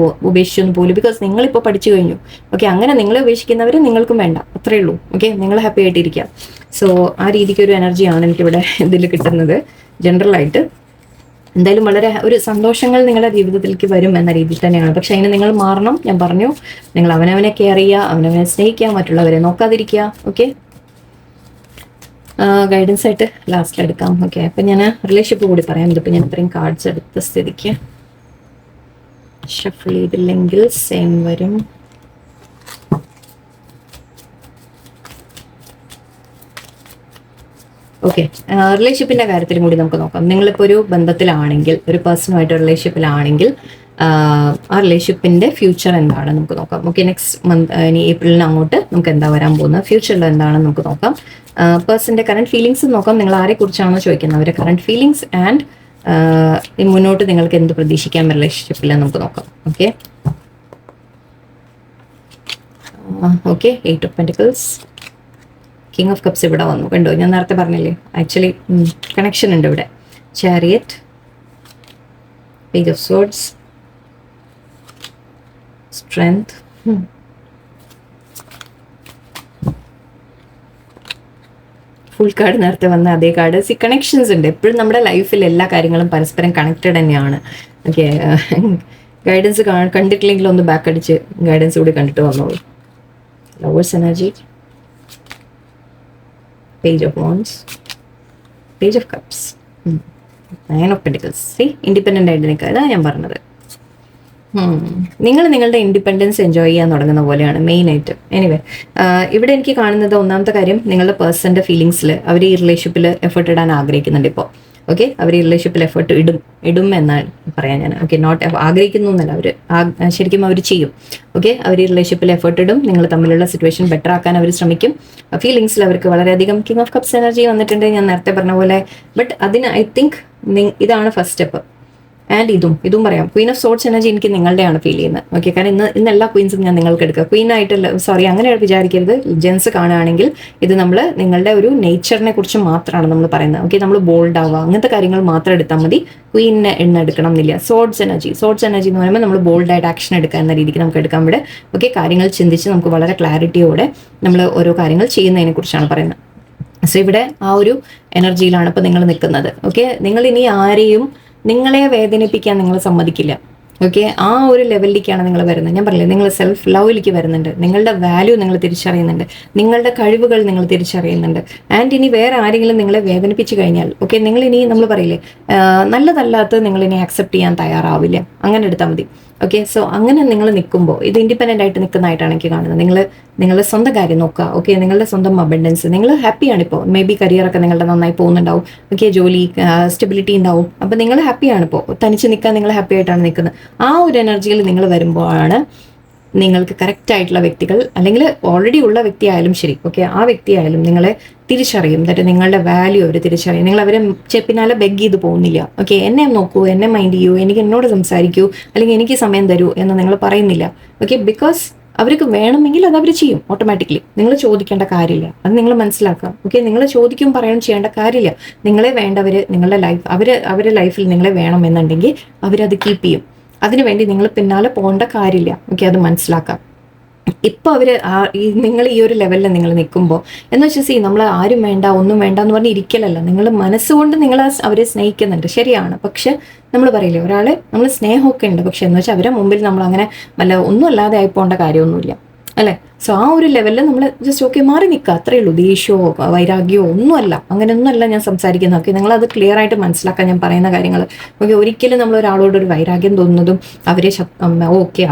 ഉപേക്ഷിച്ചൊന്നും പോലും. ബിക്കോസ് നിങ്ങളിപ്പോൾ പഠിച്ചു കഴിഞ്ഞു. ഓക്കെ, അങ്ങനെ നിങ്ങളെ ഉപേക്ഷിക്കുന്നവർ നിങ്ങൾക്കും വേണ്ട, അത്രേ ഉള്ളൂ. ഓക്കെ, നിങ്ങൾ ഹാപ്പി ആയിട്ടിരിക്കുക. സോ ആ രീതിക്ക് ഒരു എനർജിയാണ് എനിക്കിവിടെ ഇതിൽ കിട്ടുന്നത്. ജനറലായിട്ട് എന്തായാലും വളരെ ഒരു സന്തോഷങ്ങൾ നിങ്ങളുടെ ജീവിതത്തിലേക്ക് വരും എന്ന രീതിയിൽ തന്നെയാണ്. പക്ഷെ അതിന് നിങ്ങൾ മാറണം. ഞാൻ പറഞ്ഞു, നിങ്ങൾ അവനവനെ കെയർ ചെയ്യുക, അവനവനെ സ്നേഹിക്കുക, മറ്റുള്ളവരെ നോക്കാതിരിക്കുക. ഓക്കെ, ഗൈഡൻസ് ആയിട്ട് ലാസ്റ്റിൽ എടുക്കാം. ഓക്കെ, അപ്പം ഞാൻ റിലേഷൻഷിപ്പ് കൂടി പറയാം. ഇതിപ്പോൾ ഞാൻ ഇത്രയും കാർഡ്സ് എടുത്ത സ്ഥിതിക്ക് ഷഫിൾ ചെയ്തില്ലെങ്കിൽ സെയിം വരും. ഓക്കെ, റിലേഷൻഷിപ്പിൻ്റെ കാര്യത്തിലും കൂടി നമുക്ക് നോക്കാം. നിങ്ങളിപ്പോൾ ഒരു ബന്ധത്തിലാണെങ്കിൽ, ഒരു പേഴ്സണുമായിട്ട് റിലേഷൻഷിപ്പിലാണെങ്കിൽ ആ റിലേഷൻഷിപ്പിൻ്റെ ഫ്യൂച്ചർ എന്താണ് നമുക്ക് നോക്കാം. ഓക്കെ, നെക്സ്റ്റ് മന്ത് ഇനി ഏപ്രിലിന് അങ്ങോട്ട് നമുക്ക് എന്താ വരാൻ പോകുന്നത്, ഫ്യൂച്ചറിൽ എന്താണെന്ന് നമുക്ക് നോക്കാം. പേഴ്സൻ്റെ കറണ്ട് ഫീലിങ്സ് നോക്കാം. നിങ്ങൾ ആരെക്കുറിച്ചാണോ ചോദിക്കുന്നത് അവരുടെ കറണ്ട് ഫീലിങ്സ് ആൻഡ് മുന്നോട്ട് നിങ്ങൾക്ക് എന്ത് പ്രതീക്ഷിക്കാം റിലേഷൻഷിപ്പിൽ നമുക്ക് നോക്കാം. Okay, okay, 8 of pentacles, king of cups ഇവിടെ വന്നു. കണ്ടോ, ഞാൻ നേരത്തെ പറഞ്ഞില്ലേ, ആക്ച്വലി കണക്ഷൻ ഉണ്ട് ഇവിടെ. Chariot, page of swords, strength, full card നേരത്തെ വന്ന അതേ കാർഡ്. കണക്ഷൻസ് ഉണ്ട് എപ്പോഴും നമ്മുടെ ലൈഫിൽ. എല്ലാ കാര്യങ്ങളും പരസ്പരം കണക്റ്റഡ് തന്നെയാണ്. ഓക്കെ, ഗൈഡൻസ് കണ്ടിട്ടില്ലെങ്കിൽ ഒന്ന് ബാക്ക് അടിച്ച് ഗൈഡൻസ് കൂടി കണ്ടിട്ട് വന്നോളൂ. Lovers energy, page of wands, page of cups, 9 of pentacles. Independent ആയിട്ട് നിൽക്കുക, ഇതാണ് ഞാൻ പറഞ്ഞത്. നിങ്ങൾ നിങ്ങളുടെ ഇൻഡിപെൻഡൻസ് എൻജോയ് ചെയ്യാൻ തുടങ്ങുന്ന പോലെയാണ് മെയിനായിട്ട്. എനിവേ, ഇവിടെ എനിക്ക് കാണുന്നത് ഒന്നാമത്തെ കാര്യം, നിങ്ങളുടെ പേഴ്സൻ്റെ ഫീലിങ്സിൽ അവർ ഈ റിലേഷൻഷിപ്പിൽ എഫേർട്ട് ഇടാൻ ആഗ്രഹിക്കുന്നുണ്ട് ഇപ്പോൾ. ഓക്കെ, അവർ ഈ റിലേഷൻഷിപ്പിൽ എഫേർട്ട് ഇടും എന്നാണ് പറയാൻ ഞാൻ. ഓക്കെ, നോട്ട് ആഗ്രഹിക്കുന്നു എന്നല്ല, അവർ ശരിക്കും അവർ ചെയ്യും. ഓക്കെ, അവർ ഈ റിലേഷൻഷിപ്പിൽ എഫേർട്ട് ഇടും. നിങ്ങൾ തമ്മിലുള്ള സിറ്റുവേഷൻ ബെറ്റർ ആക്കാൻ അവർ ശ്രമിക്കും. ഫീലിങ്സിൽ അവർക്ക് വളരെയധികം കിങ് ഓഫ് കപ്സ് എനർജി വന്നിട്ടുണ്ട്, ഞാൻ നേരത്തെ പറഞ്ഞ പോലെ. ബട്ട് അതിന് ഐ തിങ്ക് ഇതാണ് ഫസ്റ്റ് സ്റ്റെപ്പ്. ആൻഡ് ഇതും പറയാം, ക്വീൻ ഓഫ് സോർട്സ് എനർജി എനിക്ക് നിങ്ങളുടെയാണ് ഫീൽ ചെയ്യുന്നത്. ഓക്കെ, കാരണം ഇന്ന് എല്ലാ ക്വീൻസും ഞാൻ നിങ്ങൾക്ക് എടുക്കുക. ക്വീനായിട്ടല്ല, സോറി അങ്ങനെ വിചാരിക്കരുത്. ജെൻസ് കാണുകയാണെങ്കിൽ ഇത് നമ്മൾ നിങ്ങളുടെ ഒരു നേച്ചറിനെ കുറിച്ച് മാത്രമാണ് നമ്മൾ പറയുന്നത്. ഓക്കെ, നമ്മൾ ബോൾഡ് ആവുക അങ്ങനത്തെ കാര്യങ്ങൾ മാത്രം എടുത്താൽ മതി. ക്വീനിനെ എടുക്കണം എന്നില്ല. സോർട്സ് എനർജി എന്ന് പറയുമ്പോൾ നമ്മൾ ബോൾഡായിട്ട് ആക്ഷൻ എടുക്കുക എന്ന രീതിക്ക് നമുക്ക് എടുക്കാൻ ഇവിടെ. ഓക്കെ, കാര്യങ്ങൾ ചിന്തിച്ച് നമുക്ക് വളരെ ക്ലാരിറ്റിയോടെ നമ്മൾ ഓരോ കാര്യങ്ങൾ ചെയ്യുന്നതിനെ കുറിച്ചാണ് പറയുന്നത്. സോ ഇവിടെ ആ ഒരു എനർജിയിലാണ് ഇപ്പോൾ നിങ്ങൾ നിൽക്കുന്നത്. ഓക്കെ, നിങ്ങൾ ഇനി ആരെയും നിങ്ങളെ വേദനിപ്പിക്കാൻ നിങ്ങൾ സമ്മതിക്കില്ല. ഓക്കെ, ആ ഒരു ലെവലിലേക്കാണ് നിങ്ങൾ വരുന്നത്. ഞാൻ പറഞ്ഞില്ലേ, നിങ്ങൾ സെൽഫ് ലവിലേക്ക് വരുന്നുണ്ട്. നിങ്ങളുടെ വാല്യൂ നിങ്ങൾ തിരിച്ചറിയുന്നുണ്ട്, നിങ്ങളുടെ കഴിവുകൾ നിങ്ങൾ തിരിച്ചറിയുന്നുണ്ട്. ആൻഡ് ഇനി വേറെ ആരെങ്കിലും നിങ്ങളെ വേദനിപ്പിച്ചു കഴിഞ്ഞാൽ ഓക്കെ, നിങ്ങൾ ഇനി നമ്മൾ പറയില്ലേ നല്ലതല്ലാത്തത് നിങ്ങൾ ഇനി അക്സെപ്റ്റ് ചെയ്യാൻ തയ്യാറാവില്ല. അങ്ങനെ എടുത്താൽ മതി. ഓക്കെ, സോ അങ്ങനെ നിങ്ങൾ നിൽക്കുമ്പോൾ ഇത് ഇൻഡിപെൻഡൻ്റ് ആയിട്ട് നിൽക്കുന്നതായിട്ടാണ് എനിക്ക് കാണുന്നത്. നിങ്ങളുടെ സ്വന്തം കാര്യം നോക്കുക. ഓക്കെ, നിങ്ങളുടെ സ്വന്തം അബൻഡൻസ്, നിങ്ങൾ ഹാപ്പിയാണ് ഇപ്പോൾ. മേ ബി കരിയറൊക്കെ നിങ്ങളുടെ നന്നായി പോകുന്നുണ്ടാവും. ഓക്കെ, ജോലി സ്റ്റെബിലിറ്റി ഉണ്ടാവും. അപ്പോൾ നിങ്ങൾ ഹാപ്പിയാണ് ഇപ്പോൾ. തനിച്ച് നിൽക്കാൻ നിങ്ങൾ ഹാപ്പി ആയിട്ടാണ് നിൽക്കുന്നത്. ആ ഒരു എനർജിയിൽ നിങ്ങൾ വരുമ്പോഴാണ് നിങ്ങൾക്ക് കറക്റ്റ് ആയിട്ടുള്ള വ്യക്തികൾ, അല്ലെങ്കിൽ ഓൾറെഡി ഉള്ള വ്യക്തിയായാലും ശരി, ഓക്കെ, ആ വ്യക്തിയായാലും നിങ്ങളെ തിരിച്ചറിയും. എന്നിട്ട് നിങ്ങളുടെ വാല്യൂ അവർ തിരിച്ചറിയും. നിങ്ങൾ അവരെ പിന്നാലെ ബെഗ് ചെയ്ത് പോകുന്നില്ല. ഓക്കെ, എന്നെ നോക്കൂ, എന്നെ മൈൻഡ് ചെയ്യൂ, എന്നോട് സംസാരിക്കൂ, അല്ലെങ്കിൽ എനിക്ക് സമയം തരൂ എന്ന് നിങ്ങൾ പറയുന്നില്ല. ഓക്കെ, ബിക്കോസ് അവർക്ക് വേണമെങ്കിൽ അത് അവർ ചെയ്യും ഓട്ടോമാറ്റിക്കലി. നിങ്ങൾ ചോദിക്കേണ്ട കാര്യമില്ല. അത് നിങ്ങൾ മനസ്സിലാക്കുക. ഓക്കെ, നിങ്ങൾ ചോദിക്കും പറയണം ചെയ്യേണ്ട കാര്യമില്ല. നിങ്ങളെ വേണ്ടവർ, നിങ്ങളുടെ ലൈഫ്, അവരുടെ ലൈഫിൽ നിങ്ങളെ വേണമെന്നുണ്ടെങ്കിൽ അവരത് കീപ്പ് ചെയ്യും. അതിനുവേണ്ടി നിങ്ങൾ പിന്നാലെ പോകേണ്ട കാര്യമില്ല. ഓക്കെ, അത് മനസ്സിലാക്കാം. ഇപ്പൊ അവര് നിങ്ങൾ ഈ ഒരു ലെവലിൽ നിങ്ങൾ നിൽക്കുമ്പോൾ എന്ന് വെച്ചാൽ നമ്മൾ ആരും വേണ്ട, ഒന്നും വേണ്ട എന്ന് പറഞ്ഞ് ഇരിക്കലല്ല. നിങ്ങൾ മനസ്സുകൊണ്ട് നിങ്ങൾ അവരെ സ്നേഹിക്കുന്നുണ്ട്, ശരിയാണ്. പക്ഷെ നമ്മൾ പറയില്ലേ, ഒരാളെ നമ്മൾ സ്നേഹമൊക്കെ ഉണ്ട്, പക്ഷെ എന്ന് വെച്ചാൽ അവരെ മുമ്പിൽ നമ്മൾ അങ്ങനെ ഒന്നും അല്ലാതെ ആയിപ്പോണ്ട കാര്യമൊന്നുമില്ല, അല്ലേ? സോ ആ ഒരു ലെവലിൽ നമ്മൾ ജസ്റ്റ് ഓക്കെ മാറി നിൽക്കുക, അത്രയേ ഉള്ളൂ. ദേഷ്യമോ വൈരാഗ്യമോ ഒന്നുമല്ല, അങ്ങനെയൊന്നുമല്ല ഞാൻ സംസാരിക്കുന്നത്. ഓക്കെ, നിങ്ങളത് ക്ലിയർ ആയിട്ട് മനസ്സിലാക്കാൻ ഞാൻ പറയുന്ന കാര്യങ്ങൾ. ഓക്കെ, ഒരിക്കലും നമ്മൾ ഒരാളോട് ഒരു വൈരാഗ്യം തോന്നുന്നതും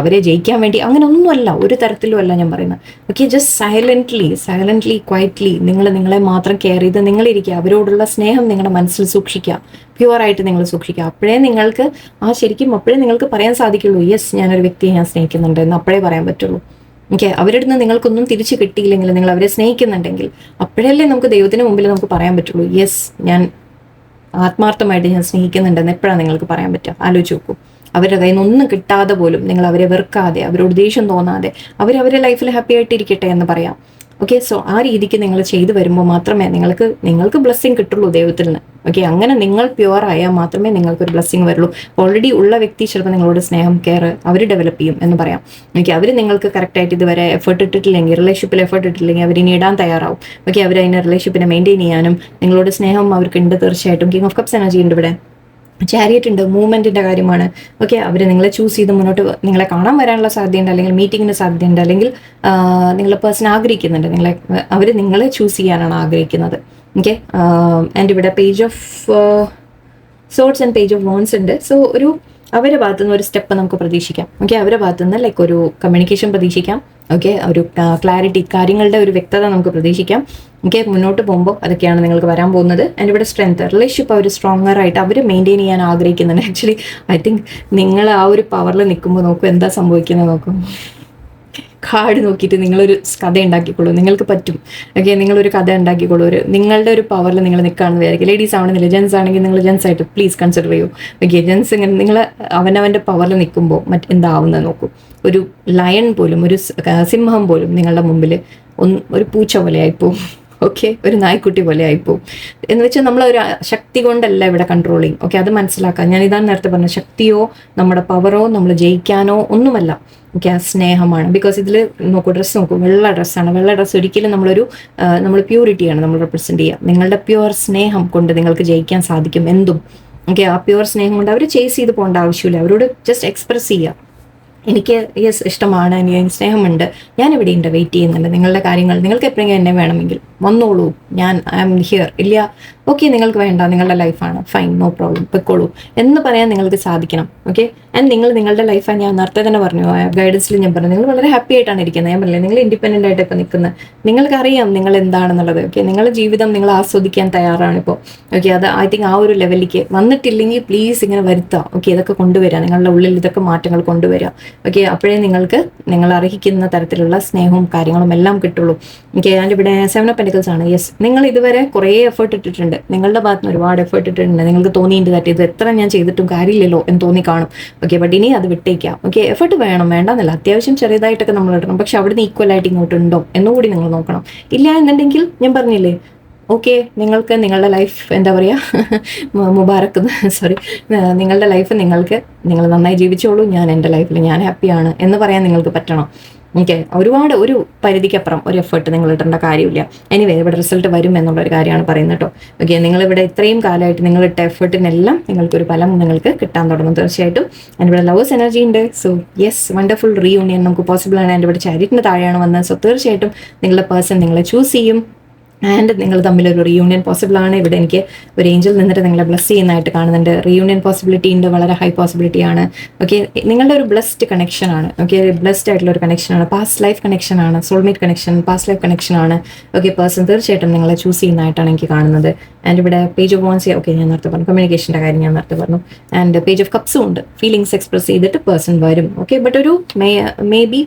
അവരെ ജയിക്കാൻ വേണ്ടി അങ്ങനെ ഒന്നുമല്ല, ഒരു തരത്തിലും അല്ല ഞാൻ പറയുന്നത്. ഓക്കെ, ജസ്റ്റ് സൈലന്റ്ലി ക്വയറ്റ്ലി നിങ്ങളെ മാത്രം കെയർ ചെയ്ത് നിങ്ങളിരിക്കുക. അവരോടുള്ള സ്നേഹം നിങ്ങളുടെ മനസ്സിൽ സൂക്ഷിക്കുക, പ്യുവറായിട്ട് നിങ്ങൾ സൂക്ഷിക്കുക. അപ്പോഴേ നിങ്ങൾക്ക് അപ്പോഴേ നിങ്ങൾക്ക് പറയാൻ സാധിക്കുള്ളൂ, യെസ്, ഞാനൊരു വ്യക്തിയെ ഞാൻ സ്നേഹിക്കുന്നുണ്ട് എന്ന് അപ്പോഴേ പറയാൻ പറ്റുള്ളൂ. ഓക്കെ, അവരുടെ നിന്ന് നിങ്ങൾക്കൊന്നും തിരിച്ചു കിട്ടിയില്ലെങ്കിൽ, നിങ്ങൾ അവരെ സ്നേഹിക്കുന്നുണ്ടെങ്കിൽ, അപ്പോഴല്ലേ നമുക്ക് ദൈവത്തിന് മുമ്പിൽ നമുക്ക് പറയാൻ പറ്റുള്ളൂ, യെസ്, ഞാൻ ആത്മാർത്ഥമായിട്ട് ഞാൻ സ്നേഹിക്കുന്നുണ്ടെന്ന് എപ്പോഴാണ് നിങ്ങൾക്ക് പറയാൻ പറ്റുക? ആലോചിച്ച് നോക്കൂ. അവരുടെ കയ്യിൽ നിന്ന് ഒന്നും കിട്ടാതെ പോലും നിങ്ങൾ അവരെ വെറുക്കാതെ, അവരോട് ദേഷ്യം തോന്നാതെ, അവരവരുടെ ലൈഫിൽ ഹാപ്പി ആയിട്ടിരിക്കട്ടെ എന്ന് പറയാം. ഓക്കെ, സോ ആ രീതിക്ക് നിങ്ങൾ ചെയ്തു വരുമ്പോൾ മാത്രമേ നിങ്ങൾക്ക് ബ്ലെസ്സിങ് കിട്ടുള്ളൂ ദൈവത്തിൽ നിന്ന്. ഓക്കെ, അങ്ങനെ നിങ്ങൾ പ്യുവർ ആയാൽ മാത്രമേ നിങ്ങൾക്കൊരു ബ്ലെസ്സിങ് വരുള്ളൂ. ഓൾറെഡി ഉള്ള വ്യക്തി ചിലപ്പോൾ നിങ്ങളോട് സ്നേഹം, കെയർ അവർ ഡെവലപ്പ് ചെയ്യും എന്ന് പറയാം. ഓക്കെ, അവർ നിങ്ങൾക്ക് കറക്റ്റായിട്ട് ഇതുവരെ എഫേർട്ട് ഇട്ടിട്ടില്ലെങ്കിൽ, റിലേഷൻഷിപ്പിൽ എഫേർട്ട് ഇട്ടിട്ടില്ലെങ്കിൽ അവർ ഇനി ഇടാൻ തയ്യാറാവും. ഓക്കെ, അവർ അതിനെ റിലേഷൻഷിപ്പിനെ മെയിൻറ്റെയിൻ ചെയ്യാനും നിങ്ങളോട് സ്നേഹം അവർക്കുണ്ട് തീർച്ചയായിട്ടും. കിങ് ഓഫ് കപ്സ് എനർജി ഉണ്ട് ഇവിടെ. ചാരിയറ്റ് ഉണ്ട്, മൂവ്മെന്റിന്റെ കാര്യമാണ്. ഓക്കെ, അവർ നിങ്ങളെ ചൂസ് ചെയ്ത് മുന്നോട്ട് നിങ്ങളെ കാണാൻ വരാനുള്ള സാധ്യതയുണ്ട്, അല്ലെങ്കിൽ മീറ്റിങ്ങിന് സാധ്യതയുണ്ട്, അല്ലെങ്കിൽ നിങ്ങളെ പേഴ്സൺ ആഗ്രഹിക്കുന്നുണ്ട്, അവർ നിങ്ങളെ ചൂസ് ചെയ്യാനാണ് ആഗ്രഹിക്കുന്നത്. ഓക്കെ, ആൻഡ് ഇവിടെ page of sorts and page of wands ഉണ്ട്. സോ അവരുടെ ഭാഗത്തുനിന്ന് ഒരു സ്റ്റെപ്പ് നമുക്ക് പ്രതീക്ഷിക്കാം. ഓക്കെ, അവരുടെ ഭാഗത്തുനിന്ന് ഒരു കമ്മ്യൂണിക്കേഷൻ പ്രതീക്ഷിക്കാം. ഓക്കെ, ഒരു ക്ലാരിറ്റി, കാര്യങ്ങളുടെ ഒരു വ്യക്തത നമുക്ക് പ്രതീക്ഷിക്കാം. ഓക്കെ, മുന്നോട്ട് പോകുമ്പോൾ അതൊക്കെയാണ് നിങ്ങൾക്ക് വരാൻ പോകുന്നത്. ആൻഡ് ഇവിടെ സ്ട്രെങ്ത്, റിലേഷൻഷിപ്പ് അവർ സ്ട്രോങ്ങർ ആയിട്ട് അവർ മെയിൻറ്റെയിൻ ചെയ്യാൻ ആഗ്രഹിക്കുന്നുണ്ട്. ആക്ച്വലി ഐ തിങ്ക് നിങ്ങൾ ആ ഒരു പവറിൽ നിൽക്കുമ്പോൾ നോക്കും എന്താ സംഭവിക്കുന്നത് നോക്കും. കാർഡ് നോക്കിയിട്ട് നിങ്ങളൊരു കഥ ഉണ്ടാക്കിക്കോളൂ, നിങ്ങൾക്ക് പറ്റും. ഓക്കെ, നിങ്ങളൊരു കഥ ഉണ്ടാക്കിക്കോളൂ. നിങ്ങളുടെ ഒരു പവറിൽ നിങ്ങൾ നിൽക്കുകയാണെന്ന് വിചാരിക്കും. ലേഡീസ് ആണെന്നില്ല, ജെൻസ് ആണെങ്കിൽ നിങ്ങൾ ജെൻസ് ആയിട്ട് പ്ലീസ് കൺസിഡർ ചെയ്യൂ. ഓക്കെ, ജെൻസ് ഇങ്ങനെ നിങ്ങൾ അവനവൻ്റെ പവറിൽ നിൽക്കുമ്പോൾ എന്താവുന്നത് നോക്കൂ. ഒരു ലയൺ പോലും, ഒരു സിംഹം പോലും നിങ്ങളുടെ മുമ്പിൽ ഒരു പൂച്ച പോലെ ആയിപ്പോവും. ഓക്കെ, ഒരു നായ്ക്കുട്ടി പോലെ ആയിപ്പോവും. എന്ന് വെച്ചാൽ നമ്മളൊരു ശക്തി കൊണ്ടല്ല ഇവിടെ കൺട്രോളിങ്. ഓക്കെ, അത് മനസ്സിലാക്കാം. ഞാൻ ഇതാണ് നേരത്തെ പറഞ്ഞ ശക്തിയോ നമ്മുടെ പവറോ നമ്മൾ ജയിക്കാനോ ഒന്നുമല്ല. ഓക്കെ, ആ സ്നേഹമാണ്. ബിക്കോസ് ഇതിൽ നോക്കൂ, ഡ്രസ്സ് നോക്കൂ, വെള്ള ഡ്രസ്സാണ്. വെള്ള ഡ്രസ്സ് ഒരിക്കലും നമ്മൾ പ്യൂരിറ്റിയാണ് നമ്മൾ റെപ്രസെൻറ്റ് ചെയ്യുക. നിങ്ങളുടെ പ്യുവർ സ്നേഹം കൊണ്ട് നിങ്ങൾക്ക് ജയിക്കാൻ സാധിക്കും എന്തും. ഓക്കെ, ആ പ്യുവർ സ്നേഹം കൊണ്ട് അവർ ചേസ് ചെയ്ത് പോകേണ്ട ആവശ്യമില്ല. അവരോട് ജസ്റ്റ് എക്സ്പ്രസ് ചെയ്യുക, എനിക്ക് യെസ് ഇഷ്ടമാണ്, എനിക്ക് സ്നേഹമുണ്ട്, ഞാൻ ഇവിടെ ഉണ്ട്, വെയിറ്റ് ചെയ്യുന്നുണ്ട്, നിങ്ങളുടെ കാര്യങ്ങൾ നിങ്ങൾക്ക് എപ്പോഴെങ്കിലും എന്നെ വേണമെങ്കിൽ വന്നോളൂ, ഞാൻ ഐ ആം ഹിയർ. ഇല്ല, ഓക്കെ, നിങ്ങൾക്ക് വേണ്ട, നിങ്ങളുടെ ലൈഫാണ്, ഫൈൻ, നോ പ്രോബ്ലം, പൊയ്ക്കോളൂ എന്ന് പറയാൻ നിങ്ങൾക്ക് സാധിക്കണം. ഓക്കെ, ആൻഡ് നിങ്ങളുടെ ലൈഫാണ്. ഞാൻ നേരത്തെ തന്നെ പറഞ്ഞു, ഗൈഡൻസിൽ ഞാൻ പറഞ്ഞു, നിങ്ങൾ വളരെ ഹാപ്പി ആയിട്ടാണ് ഇരിക്കുന്നത്. ഞാൻ പറഞ്ഞില്ലേ, നിങ്ങൾ ഇൻഡിപെൻഡൻ്റ് ആയിട്ട് ഇപ്പോൾ നിൽക്കുന്നത്, നിങ്ങൾക്കറിയാം നിങ്ങൾ എന്താണെന്നുള്ളത്. ഓക്കെ, നിങ്ങളുടെ ജീവിതം നിങ്ങൾ ആസ്വദിക്കാൻ തയ്യാറാണ് ഇപ്പോൾ. ഓക്കെ, അത് ഐ തിങ്ക് ആ ഒരു ലെവലിലേക്ക് വന്നിട്ടില്ലെങ്കിൽ പ്ലീസ് ഇങ്ങനെ വരുത്തുക. ഓക്കെ, ഇതൊക്കെ കൊണ്ടുവരിക, നിങ്ങളുടെ ഉള്ളിൽ ഇതൊക്കെ മാറ്റങ്ങൾ കൊണ്ടുവരിക. ഓക്കെ, അപ്പോഴേ നിങ്ങൾ അർഹിക്കുന്ന തരത്തിലുള്ള സ്നേഹവും കാര്യങ്ങളും എല്ലാം കിട്ടുള്ളൂ. ഓക്കെ, ആൻഡ് ഇവിടെ 7 of Pentacles ആണ്. യെസ്, നിങ്ങൾ ഇതുവരെ കുറേ എഫേർട്ട് ഇട്ടിട്ടുണ്ട്, നിങ്ങളുടെ ഭാഗത്ത് നിന്ന് ഒരുപാട് എഫേർട്ട് ഇട്ടിട്ടുണ്ട്. നിങ്ങൾക്ക് തോന്നിയിട്ടുണ്ട് that ഇത് എത്ര ഞാൻ ചെയ്തിട്ടും കാര്യമില്ലല്ലോ എന്ന് തോന്നി കാണും. ഓക്കെ, ബട്ട് ഇനി അത് വിട്ടേക്കാം. ഓക്കെ, എഫേർട്ട് വേണ്ടെന്നല്ല, അത്യാവശ്യം ചെറിയതായിട്ടൊക്കെ നമ്മൾ ഇടണം. പക്ഷെ അവിടുന്ന് ഈക്വലായിട്ട് ഇങ്ങോട്ട് ഉണ്ടോ എന്നുകൂടി നിങ്ങൾ നോക്കണം. ഇല്ല എന്നുണ്ടെങ്കിൽ ഞാൻ പറഞ്ഞില്ലേ, ഓക്കെ, നിങ്ങൾക്ക് നിങ്ങളുടെ ലൈഫ് എന്താ പറയുക, മുബാറക്ക്, സോറി, നിങ്ങളുടെ ലൈഫ് നിങ്ങൾ നന്നായി ജീവിച്ചോളൂ, ഞാൻ എൻ്റെ ലൈഫിൽ ഞാൻ ഹാപ്പിയാണ് എന്ന് പറയാൻ നിങ്ങൾക്ക് പറ്റണം. ഓക്കെ, ഒരു പരിധിക്കപ്പുറം ഒരു എഫേർട്ട് നിങ്ങൾ ഇടേണ്ട കാര്യമില്ല. എനിവേ, ഇവിടെ റിസൾട്ട് വരും എന്നുള്ളൊരു കാര്യമാണ് പറയുന്നത് കേട്ടോ. ഓക്കെ, നിങ്ങളിവിടെ ഇത്രയും കാലമായിട്ട് നിങ്ങളിട്ട എഫേർട്ടിനെല്ലാം നിങ്ങൾക്കൊരു ഫലം നിങ്ങൾക്ക് കിട്ടാൻ തുടങ്ങും തീർച്ചയായിട്ടും. ആൻഡ് ഇവിടെ ലവേഴ്സ് എനർജി ഉണ്ട്. സോ യെസ്, വണ്ടർഫുൾ റീയൂണിയൻ നമുക്ക് പോസിബിൾ ആണ്. ആൻഡ് ഇവിടെ ചാരിറ്റിൻ്റെ താഴെയാണ് വന്നത്. സോ തീർച്ചയായിട്ടും നിങ്ങളുടെ പേഴ്സൺ നിങ്ങളെ ചൂസ് ചെയ്യും. ആൻഡ് നിങ്ങൾ തമ്മിലൊരു റീയൂണിയൻ പോസിബിൾ ആണ്. ഇവിടെ എനിക്ക് ഒരു ഏഞ്ചൽ നിന്നിട്ട് നിങ്ങളെ ബ്ലസ് ചെയ്യുന്നതായിട്ട് കാണുന്നുണ്ട്. റീയൂണിയൻ പോസിബിലിറ്റി ഉണ്ട്, വളരെ ഹൈ പോസിബിലിറ്റി ആണ്. ഓക്കെ, നിങ്ങളുടെ ഒരു ബ്ലസ്ഡ് കണക്ഷൻ ആണ്. ഓക്കെ, ബ്ലസ്ഡ് ആയിട്ടുള്ള ഒരു കണക്ഷൻ ആണ്, പാസ്റ്റ് ലൈഫ് കണക്ഷൻ ആണ്, soulmate connection, past life connection ആണ്. ഓക്കെ, പേഴ്സൺ തീർച്ചയായിട്ടും നിങ്ങളെ ചൂസ് ചെയ്യുന്നതായിട്ടാണ് എനിക്ക് കാണുന്നത്. ആൻഡ് ഇവിടെ പേജ് ഓഫ് വോൺസ്, ഓക്കെ ഞാൻ നേരത്തെ പറഞ്ഞു, കമ്മ്യൂണിക്കേഷൻ്റെ കാര്യം ഞാൻ നേരത്തെ പറഞ്ഞു. ആൻഡ് പേജ് ഓഫ് കപ്സും ഉണ്ട്, ഫീലിങ്സ് എക്സ്പ്രസ് ചെയ്തിട്ട് പേഴ്സൺ വരും. ഓക്കെ, ബട്ട് ഒരു മേ ബി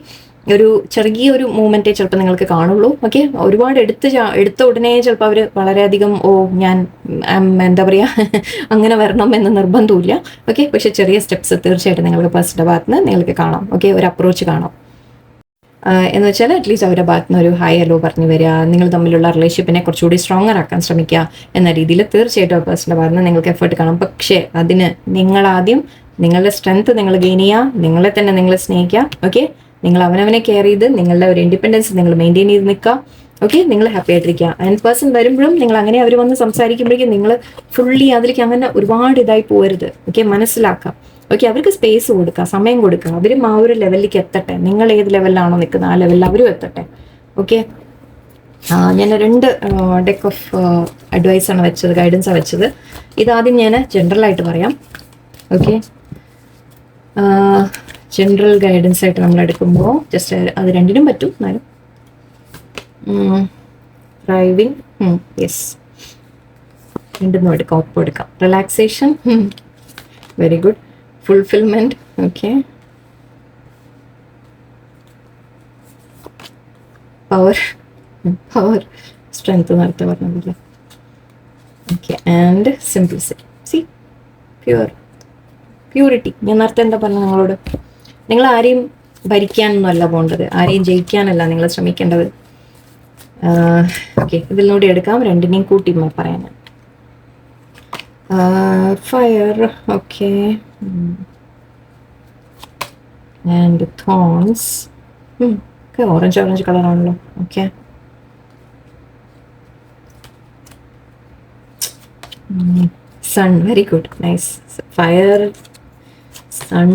ഒരു ചെറിയൊരു മൂവ്മെൻറ്റേ ചിലപ്പോൾ നിങ്ങൾക്ക് കാണുള്ളൂ. ഓക്കെ, ഒരുപാട് എടുത്ത ഉടനെ ചിലപ്പോൾ അവർ വളരെയധികം ഞാൻ എന്താ പറയുക അങ്ങനെ വരണം എന്ന് നിർബന്ധമില്ല. ഓക്കെ, പക്ഷെ ചെറിയ സ്റ്റെപ്സ് തീർച്ചയായിട്ടും നിങ്ങൾക്ക് പേഴ്സൻ്റെ ഭാഗത്ത് നിന്ന് നിങ്ങൾക്ക് കാണാം. ഓക്കെ, ഒരു അപ്രോച്ച് കാണാം. എന്ന് വെച്ചാൽ അറ്റ്ലീസ്റ്റ് അവരുടെ ഭാഗത്ത് നിന്ന് ഒരു ഹായ് ഹലോ പറഞ്ഞു വരിക, നിങ്ങൾ തമ്മിലുള്ള റിലേഷൻഷിപ്പിനെ കുറച്ചുകൂടി സ്ട്രോങ്ങർ ആക്കാൻ ശ്രമിക്കുക എന്ന രീതിയിൽ തീർച്ചയായിട്ടും ആ പേഴ്സൻ്റെ ഭാഗത്ത് നിന്ന് നിങ്ങൾക്ക് എഫേർട്ട് കാണാം. പക്ഷേ അതിന് നിങ്ങളാദ്യം നിങ്ങളുടെ സ്ട്രെങ്ത് നിങ്ങൾ ഗെയിൻ ചെയ്യുക, നിങ്ങളെ തന്നെ നിങ്ങൾ സ്നേഹിക്കുക. ഓക്കെ, നിങ്ങൾ അവനവനെ കെയർ ചെയ്ത് നിങ്ങളുടെ ഒരു ഇൻഡിപെൻഡൻസ് നിങ്ങൾ മെയിൻറ്റെയിൻ ചെയ്ത് നിൽക്കുക. ഓക്കെ, നിങ്ങൾ ഹാപ്പി ആയിട്ടിരിക്കുക. ആൻഡ് പേഴ്സൺ വരുമ്പോഴും നിങ്ങൾ അങ്ങനെ അവർ വന്ന് സംസാരിക്കുമ്പോഴേക്കും നിങ്ങൾ ഫുള്ളി അതിലേക്ക് അങ്ങനെ ഒരുപാട് ഇതായി പോകരുത്. ഓക്കെ, മനസ്സിലാക്കാം. ഓക്കെ, അവർക്ക് സ്പേസ് കൊടുക്കുക, സമയം കൊടുക്കുക. അവരും ആ ഒരു ലെവലിലേക്ക് എത്തട്ടെ. നിങ്ങൾ ഏത് ലെവലിലാണോ നിൽക്കുന്നത് ആ ലെവലിൽ അവരും എത്തട്ടെ. ഓക്കെ, ഞാൻ 2 ഡെക്ക് ഓഫ് അഡ്വൈസാണ് വെച്ചത്, ഗൈഡൻസാണ് വെച്ചത്. ഇതാദ്യം ഞാൻ ജനറലായിട്ട് പറയാം. ഓക്കെ, ജനറൽ ഗൈഡൻസ് ആയിട്ട് നമ്മൾ എടുക്കുമ്പോൾ ജസ്റ്റ് അത് രണ്ടിനും പറ്റും. എന്നാലും ഡ്രൈവിങ്, യെസ്, രണ്ടും എടുക്കാം, ഒപ്പം എടുക്കാം. Relaxation, very good. Fulfilment, okay. Power strength നേരത്തെ പറഞ്ഞതല്ലേ. Okay, and simplicity, C purity. ഞാൻ നേരത്തെ എന്താ പറഞ്ഞത് നിങ്ങളോട്, നിങ്ങൾ ആരെയും ഭരിക്കാനൊന്നുമല്ല പോകേണ്ടത്, ആരെയും ജയിക്കാനല്ല നിങ്ങൾ ശ്രമിക്കേണ്ടത്. ഓക്കെ, ഇതിലൂടെ എടുക്കാം, രണ്ടിനെയും കൂട്ടി പറയാൻ. ഫയർ, ഓക്കെ, ആൻഡ് തോൺസ്, ഒക്കെ ഓറഞ്ച് കളറാണല്ലോ. Okay, sun, very good, nice. Fire, sun,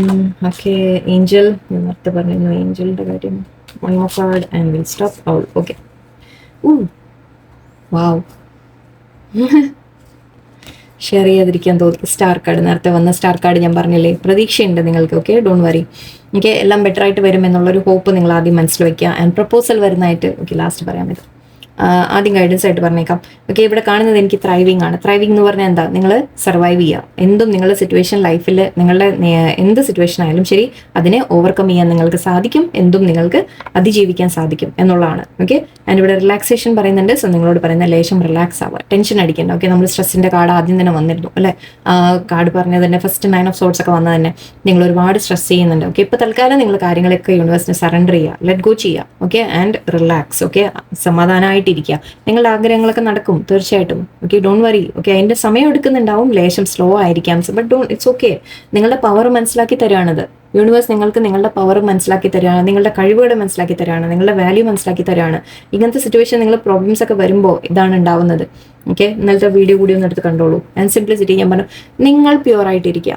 okay. Angel, ഞാൻ നേരത്തെ പറഞ്ഞു ഏഞ്ചലിൻ്റെ കാര്യം. One more card and will stop owl. Okay, wow, share ചെയ്യാതിരിക്കാൻ തോന്നി. സ്റ്റാർ കാർഡ്, നേരത്തെ വന്ന സ്റ്റാർ കാർഡ് ഞാൻ പറഞ്ഞില്ലേ, പ്രതീക്ഷയുണ്ട് നിങ്ങൾക്ക്. Okay, don't worry. ഓക്കെ, എല്ലാം ബെറ്റർ ആയിട്ട് വരും എന്നുള്ളൊരു ഹോപ്പ് നിങ്ങൾ ആദ്യം മനസ്സിൽ വയ്ക്കുക. ആൻഡ് പ്രപ്പോസൽ വരുന്നതായിട്ട്, ഓക്കെ, ലാസ്റ്റ് പറയാൻ പറ്റും. ആദ്യം ഗൈഡൻസ് ആയിട്ട് പറഞ്ഞേക്കാം. ഓക്കെ, ഇവിടെ കാണുന്നത് എനിക്ക് ത്രൈവിംഗ് ആണ്. ത്രൈവിംഗ് എന്ന് പറഞ്ഞാൽ എന്താ, നിങ്ങൾ സർവൈവ് ചെയ്യുക. എന്തും നിങ്ങളുടെ സിറ്റുവേഷൻ ലൈഫിൽ, നിങ്ങളുടെ എന്ത് സിറ്റുവേഷൻ ആയാലും ശരി, അതിനെ ഓവർകം ചെയ്യാൻ നിങ്ങൾക്ക് സാധിക്കും. എന്തും നിങ്ങൾക്ക് അതിജീവിക്കാൻ സാധിക്കും എന്നുള്ളതാണ്. ഓക്കെ, ആൻഡ് ഇവിടെ റിലാക്സേഷൻ പറയുന്നുണ്ട്. സോ നിങ്ങളോട് പറയുന്ന ലേശം റിലാക്സ് ആവുക, ടെൻഷൻ അടിക്കേണ്ട. ഓക്കെ, നമ്മൾ സ്ട്രെസ്സിൻ്റെ കാർഡ് ആദ്യം തന്നെ വന്നിരുന്നു അല്ലേ. കാർഡ് പറഞ്ഞത് തന്നെ ഫസ്റ്റ് 9 ഓഫ് സോർട്സ് ഒക്കെ വന്നത് തന്നെ നിങ്ങൾ ഒരുപാട് സ്ട്രെസ് ചെയ്യുന്നുണ്ട്. ഓക്കെ, ഇപ്പോൾ തൽക്കാലം നിങ്ങൾ കാര്യങ്ങളൊക്കെ യൂണിവേഴ്സിന് സറണ്ടർ ചെയ്യുക, ലെറ്റ് ഗോ ചെയ്യുക. Okay, and relax. ഓക്കെ, സമാധാനമായിട്ടിരിക്കുക. നിങ്ങളുടെ ആഗ്രഹങ്ങളൊക്കെ നടക്കും തീർച്ചയായിട്ടും. Okay, don't worry. ഓക്കെ, അതിൻ്റെ സമയം എടുക്കുന്നുണ്ടാവും, ലേശം സ്ലോ ആയിരിക്കാം. But it's okay. നിങ്ങളുടെ പവർ മനസ്സിലാക്കി തരുകയാണിത്. യൂണിവേഴ്സ് നിങ്ങൾക്ക് നിങ്ങളുടെ പവർ മനസ്സിലാക്കി തരികയാണ്, നിങ്ങളുടെ കഴിവുകൾ മനസ്സിലാക്കി തരികയാണ്, നിങ്ങളുടെ വാല്യൂ മനസ്സിലാക്കി തരികയാണ്. ഇങ്ങനത്തെ സിറ്റുവേഷൻ, നിങ്ങൾ പ്രോബ്ലംസ് ഒക്കെ വരുമ്പോൾ ഇതാണ് ഉണ്ടാവുന്നത്. ഓക്കെ, ഇന്നലത്തെ വീഡിയോ കൂടി ഒന്ന് എടുത്ത് കണ്ടോളൂ. ആൻഡ് സിംപ്ലിസിറ്റി ഞാൻ പറഞ്ഞു, നിങ്ങൾ പ്യുവർ ആയിട്ടിരിക്കുക.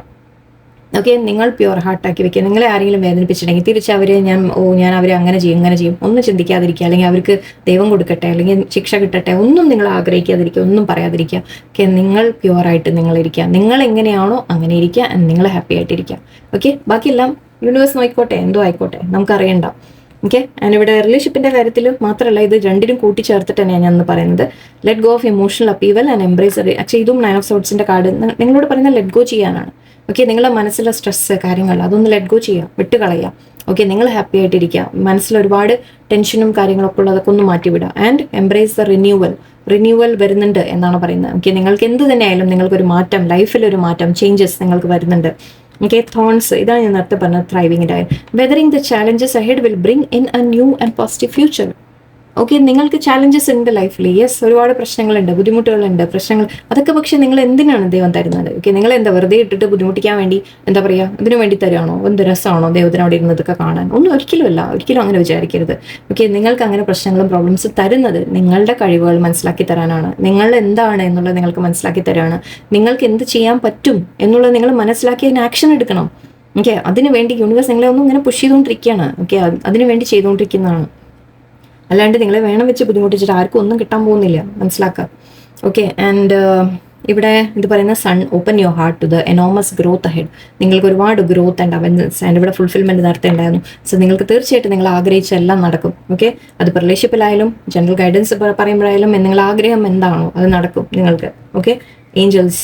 ഓക്കെ, നിങ്ങൾ പ്യുവർ ഹാർട്ടാക്കി വെക്കുക. നിങ്ങളെ ആരെങ്കിലും വേദനിപ്പിച്ചിട്ടുണ്ടെങ്കിൽ തിരിച്ച് അവരെ ഞാൻ അവരെ അങ്ങനെ ചെയ്യും ഒന്നും ചിന്തിക്കാതിരിക്കുക. അല്ലെങ്കിൽ അവർക്ക് ദൈവം കൊടുക്കട്ടെ, അല്ലെങ്കിൽ ശിക്ഷ കിട്ടട്ടെ, ഒന്നും നിങ്ങൾ ആഗ്രഹിക്കാതിരിക്കുക, ഒന്നും പറയാതിരിക്കുക. ഓക്കെ, നിങ്ങൾ പ്യുവറായിട്ട് നിങ്ങളിരിക്കുക. നിങ്ങൾ എങ്ങനെയാണോ അങ്ങനെ ഇരിക്കുക, നിങ്ങൾ ഹാപ്പി ആയിട്ടിരിക്കുക. ഓക്കെ, ബാക്കിയെല്ലാം യൂണിവേഴ്സ് നോക്കിക്കോട്ടെ, എന്തോ ആയിക്കോട്ടെ, നമുക്കറിയണ്ട. ഓക്കെ, ആൻഡ് ഇവിടെ റിലേഷൻഷിപ്പിൻ്റെ കാര്യത്തിൽ മാത്രമല്ല, ഇത് രണ്ടിനും കൂട്ടിച്ചേർത്തിട്ട് തന്നെയാണ് ഞാൻ പറയുന്നത്. Let go of emotional upheaval and embrace. പക്ഷേ ഇതും 9 ഓഫ് സോർട്സിൻ്റെ കാർഡ് നിങ്ങളോട് പറയുന്നത് ലെറ്റ് ഗോ ചെയ്യാനാണ്. ഓക്കെ, നിങ്ങളുടെ മനസ്സിലെ സ്ട്രെസ്സ് കാര്യങ്ങൾ അതൊന്ന് ലെറ്റ് ഗോ ചെയ്യുക, വിട്ടുകളയുക. ഓക്കെ, നിങ്ങൾ ഹാപ്പി ആയിട്ടിരിക്കുക. മനസ്സിൽ ഒരുപാട് ടെൻഷനും കാര്യങ്ങളൊക്കെ ഉള്ളതൊക്കെ ഒന്ന് മാറ്റിവിടുക. ആൻഡ് എംബ്രേസ് ദ റിന്യൂവൽ വരുന്നുണ്ട് എന്നാണ് പറയുന്നത്. ഓക്കെ, നിങ്ങൾക്ക് എന്ത് തന്നെയായാലും നിങ്ങൾക്കൊരു മാറ്റം, ലൈഫിലൊരു മാറ്റം, ചേഞ്ചസ് നിങ്ങൾക്ക് വരുന്നുണ്ട്. ഓക്കെ, തോൺസ്, ഇതാണ് ഞാൻ നേരത്തെ പറഞ്ഞത് ത്രൈവിങ്ങിൻ്റെ. Weathering the challenges ahead will bring in a new and positive future. Okay, നിങ്ങൾക്ക് ചാലഞ്ചസ് ഉണ്ട് ലൈഫിൽ. യെസ്, ഒരുപാട് പ്രശ്നങ്ങളുണ്ട്, ബുദ്ധിമുട്ടുകളുണ്ട്, പ്രശ്നങ്ങൾ. അതൊക്കെ പക്ഷേ നിങ്ങൾ എന്തിനാണ് ദൈവം തരുന്നത്? ഓക്കെ, നിങ്ങൾ എന്താ വെറുതെ ഇട്ടിട്ട് ബുദ്ധിമുട്ടിക്കാൻ വേണ്ടി എന്താ പറയുക, ഇതിനു വേണ്ടി തരുവാണോ? എന്ത് രസമാണോ ദൈവത്തിന് അവിടെ ഇരുന്നതൊക്കെ കാണാൻ? ഒന്നും ഒരിക്കലുമല്ല, ഒരിക്കലും അങ്ങനെ വിചാരിക്കരുത്. ഓക്കെ, നിങ്ങൾക്ക് അങ്ങനെ പ്രശ്നങ്ങളും പ്രോബ്ലംസ് തരുന്നത് നിങ്ങളുടെ കഴിവുകൾ മനസ്സിലാക്കി തരാനാണ്. നിങ്ങൾ എന്താണ് എന്നുള്ളത് നിങ്ങൾക്ക് മനസ്സിലാക്കി തരാനാണ്. നിങ്ങൾക്ക് എന്ത് ചെയ്യാൻ പറ്റും എന്നുള്ളത് നിങ്ങൾ മനസ്സിലാക്കി അതിന് ആക്ഷൻ എടുക്കണം. ഓക്കെ, അതിനു വേണ്ടി യൂണിവേഴ്സ് നിങ്ങളെ ഒന്നും ഇങ്ങനെ പുഷ് ചെയ്തുകൊണ്ടിരിക്കുകയാണ്. ഓക്കെ, അതിനു വേണ്ടി ചെയ്തുകൊണ്ടിരിക്കുന്നതാണ്. അല്ലാണ്ട് നിങ്ങളെ വേണം വെച്ച് ബുദ്ധിമുട്ടിച്ചിട്ട് ആർക്കും ഒന്നും കിട്ടാൻ പോകുന്നില്ല, മനസ്സിലാക്കുക. ഓക്കെ. ആൻഡ് ഇവിടെ ഇത് പറയുന്ന son open your heart to the enormous growth ahead. നിങ്ങൾക്ക് ഒരുപാട് ഗ്രോത്ത് ആൻഡ് അവൻസ് ആൻഡ് ഇവിടെ ഫുൾഫിൽമെന്റ് നേരത്തെ ഉണ്ടായിരുന്നു. സോ നിങ്ങൾക്ക് തീർച്ചയായിട്ടും നിങ്ങൾ ആഗ്രഹിച്ച എല്ലാം നടക്കും. ഓക്കെ, അത് റിലേഷൻഷിപ്പിലായാലും ജനറൽ ഗൈഡൻസ് പറയുമ്പോഴായാലും നിങ്ങൾ ആഗ്രഹം എന്താണോ അത് നടക്കും നിങ്ങൾക്ക്. Okay, angels,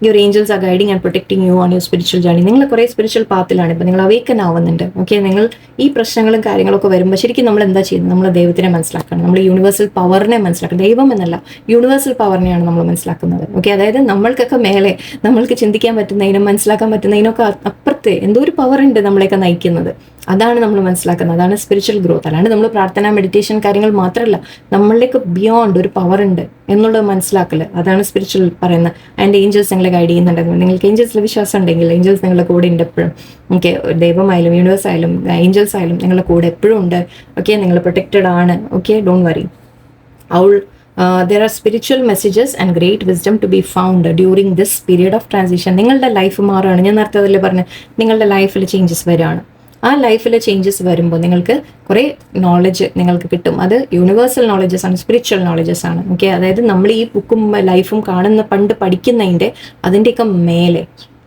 your angels are guiding and protecting you on your spiritual journey. നിങ്ങൾ കുറേ സ്പിരിച്വൽ പാത്തിലാണ് ഇപ്പം, നിങ്ങൾ അവേക്കൻ ആവുന്നുണ്ട്. ഓക്കെ, നിങ്ങൾ ഈ പ്രശ്നങ്ങളും കാര്യങ്ങളൊക്കെ വരുമ്പോൾ ശരിക്കും നമ്മൾ എന്താ ചെയ്യുന്നത്? നമ്മൾ ദൈവത്തിനെ മനസ്സിലാക്കണം, നമ്മൾ യൂണിവേഴ്സൽ പവറിനെ മനസ്സിലാക്കണം. ദൈവം എന്നല്ല, യൂണിവേഴ്സൽ പവറിനെയാണ് നമ്മൾ മനസ്സിലാക്കുന്നത്. ഓക്കെ, അതായത് നമ്മൾക്കൊക്കെ മേലെ, നമ്മൾക്ക് ചിന്തിക്കാൻ പറ്റുന്നതിനും മനസ്സിലാക്കാൻ പറ്റുന്നതിനൊക്കെ അപ്പുറത്തെ എന്തോ ഒരു പവർ ഉണ്ട് നമ്മളെയൊക്കെ നയിക്കുന്നത്. അതാണ് നമ്മൾ മനസ്സിലാക്കുന്നത്, അതാണ് സ്പിരിച്വൽ ഗ്രോത്ത്. അല്ലാണ്ട് നമ്മൾ പ്രാർത്ഥന, മെഡിറ്റേഷൻ കാര്യങ്ങൾ മാത്രമല്ല, നമ്മളിലേക്ക് ബിയോണ്ട് ഒരു പവർ ഉണ്ട് എന്നുള്ളത് മനസ്സിലാക്കല്, അതാണ് സ്പിരിച്വൽ പറയുന്നത്. ആൻഡ് ഏഞ്ചൽസ് നിങ്ങളെ ഗൈഡ് ചെയ്യുന്നുണ്ടെങ്കിൽ, നിങ്ങൾക്ക് ഏഞ്ചൽസിൽ വിശ്വാസം ഉണ്ടെങ്കിൽ ഏഞ്ചൽസ് നിങ്ങളുടെ കൂടെ ഉണ്ട് എപ്പോഴും. ഓക്കെ, ദൈവമായാലും യൂണിവേഴ്സ് ആയാലും ഏഞ്ചൽസ് ആയാലും നിങ്ങളുടെ കൂടെ എപ്പോഴും ഉണ്ട്. ഓക്കെ, നിങ്ങൾ പ്രൊട്ടക്റ്റഡ് ആണ്. Okay, don't worry. there are spiritual messages and great wisdom to be found during this period of transition. നിങ്ങളുടെ ലൈഫ് മാറുകയാണ്. ഞാൻ നേരത്തെ അതല്ലേ പറഞ്ഞത്, നിങ്ങളുടെ ലൈഫിൽ ചേഞ്ചസ് വരികയാണ്. ആ ലൈഫിൽ ചേഞ്ചസ് വരുമ്പോൾ നിങ്ങൾക്ക് കുറേ നോളജ് നിങ്ങൾക്ക് കിട്ടും. അത് യൂണിവേഴ്സൽ നോളജസ് ആണ്, സ്പിരിച്വൽ നോളജസ് ആണ്. ഓക്കെ, അതായത് നമ്മൾ ഈ ബുക്കും ലൈഫും കാണുന്ന പണ്ട് പഠിക്കുന്നതിൻ്റെ അതിൻ്റെയൊക്കെ മേലെ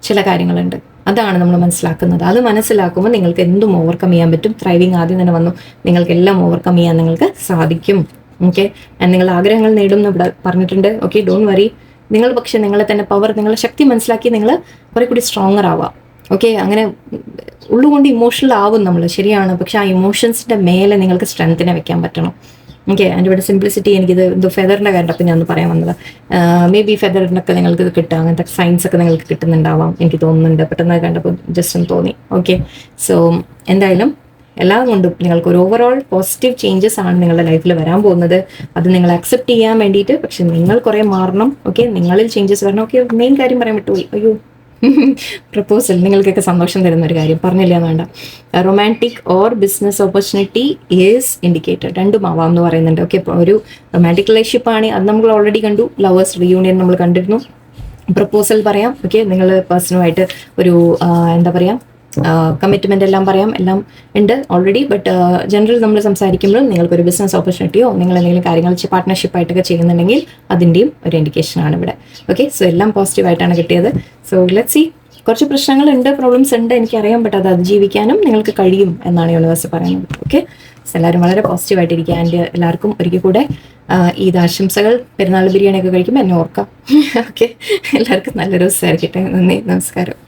ചില കാര്യങ്ങളുണ്ട്. അതാണ് നമ്മൾ മനസ്സിലാക്കുന്നത്. അത് മനസ്സിലാക്കുമ്പോൾ നിങ്ങൾക്ക് എന്തും ഓവർകം ചെയ്യാൻ പറ്റും. ത്രൈവിങ് ആദ്യം തന്നെ വന്നു, നിങ്ങൾക്ക് എല്ലാം ഓവർകം ചെയ്യാൻ നിങ്ങൾക്ക് സാധിക്കും. ഓക്കെ, നിങ്ങൾ ആഗ്രഹങ്ങൾ നേടും ഇവിടെ പറഞ്ഞിട്ടുണ്ട്. Okay, don't worry. നിങ്ങൾ പക്ഷെ നിങ്ങളെ തന്നെ പവർ, നിങ്ങളെ ശക്തി മനസ്സിലാക്കി നിങ്ങൾ കുറെ കൂടി സ്ട്രോങ്ങർ ആവാം. ഓക്കെ, അങ്ങനെ ഉള്ളുകൊണ്ട് ഇമോഷണൽ ആവും നമ്മൾ, ശരിയാണ്. പക്ഷെ ആ ഇമോഷൻസിൻ്റെ മേലെ നിങ്ങൾക്ക് സ്ട്രെങ്ത്തിനെ വെക്കാൻ പറ്റണം. ഓക്കെ, അതിൻ്റെ ഇവിടെ സിംപ്ലിസിറ്റി, എനിക്കിത് എന്തോ ഫെദറിൻ്റെ കണ്ടപ്പോൾ ഞാൻ ഒന്ന് പറയാൻ വന്നത്. മേ ബി ഫെദറിനൊക്കെ നിങ്ങൾക്ക് ഇത് കിട്ടുക, അങ്ങനത്തെ സയൻസ് ഒക്കെ നിങ്ങൾക്ക് കിട്ടുന്നുണ്ടാവാം, എനിക്ക് തോന്നുന്നുണ്ട്. പെട്ടെന്ന് കണ്ടപ്പോൾ ജസ്റ്റ് ഒന്ന് തോന്നി. ഓക്കെ, സോ എന്തായാലും എല്ലാം കൊണ്ടും നിങ്ങൾക്ക് ഒരു ഓവറോൾ പോസിറ്റീവ് ചേഞ്ചസ് ആണ് നിങ്ങളുടെ ലൈഫിൽ വരാൻ പോകുന്നത്. അത് നിങ്ങൾ അക്സെപ്റ്റ് ചെയ്യാൻ വേണ്ടിയിട്ട്, പക്ഷെ നിങ്ങൾ കുറേ മാറണം. ഓക്കെ, നിങ്ങളിൽ ചേഞ്ചസ് വരണം. ഓക്കെ, മെയിൻ കാര്യം പറയാൻ വിട്ടുപോയി. അയ്യോ, പ്രപ്പോസൽ നിങ്ങൾക്കൊക്കെ സന്തോഷം തരുന്ന ഒരു കാര്യം പറഞ്ഞില്ല എന്ന് വേണ്ട. Romantic or business opportunity is indicated, രണ്ടും ആവാം എന്ന് പറയുന്നുണ്ട്. ഓക്കെ, ഇപ്പോൾ ഒരു റൊമാൻറ്റിക് റിലേഷൻഷിപ്പ് ആണ്, അത് നമ്മൾ ഓൾറെഡി കണ്ടു. ലവേഴ്സ് റിയൂണിയൻ നമ്മൾ കണ്ടിരുന്നു. പ്രപ്പോസൽ പറയാം. ഓക്കെ, നിങ്ങൾ പേഴ്സണുമായിട്ട് ഒരു എന്താ പറയുക, കമ്മിറ്റ്മെൻ്റ് എല്ലാം പറയാം, എല്ലാം ഉണ്ട് ഓൾറെഡി. ബട്ട് ജനറൽ നമ്മൾ സംസാരിക്കുമ്പോഴും നിങ്ങൾക്കൊരു ബിസിനസ് ഓപ്പർച്യൂണിറ്റിയോ നിങ്ങൾ എന്തെങ്കിലും കാര്യങ്ങൾ പാർട്ട്ണർഷിപ്പായിട്ടൊക്കെ ചെയ്യുന്നുണ്ടെങ്കിൽ അതിൻ്റെയും ഒരു ഇൻഡിക്കേഷനാണ് ഇവിടെ. ഓക്കെ, സോ എല്ലാം പോസിറ്റീവായിട്ടാണ് കിട്ടിയത്. So let's see. കുറച്ച് പ്രശ്നങ്ങളുണ്ട്, പ്രോബ്ലംസ് ഉണ്ട്, എനിക്കറിയാം. ബട്ട് അത് അതിജീവിക്കാനും നിങ്ങൾക്ക് കഴിയും എന്നാണ് യൂണിവേഴ്സ് പറയുന്നത്. ഓക്കെ, സോ എല്ലാവരും വളരെ പോസിറ്റീവായിട്ടിരിക്കുക. ആൻഡ് എല്ലാവർക്കും ഒരിക്കൽ കൂടെ ഈദ് ആശംസകൾ. പെരുന്നാൾ ബിരിയാണിയൊക്കെ കഴിക്കുമ്പോൾ എന്നെ ഓർക്കാം. ഓക്കെ, എല്ലാവർക്കും നല്ലൊരു ദിവസമായിരിക്കട്ടെ. നന്ദി, നമസ്കാരം.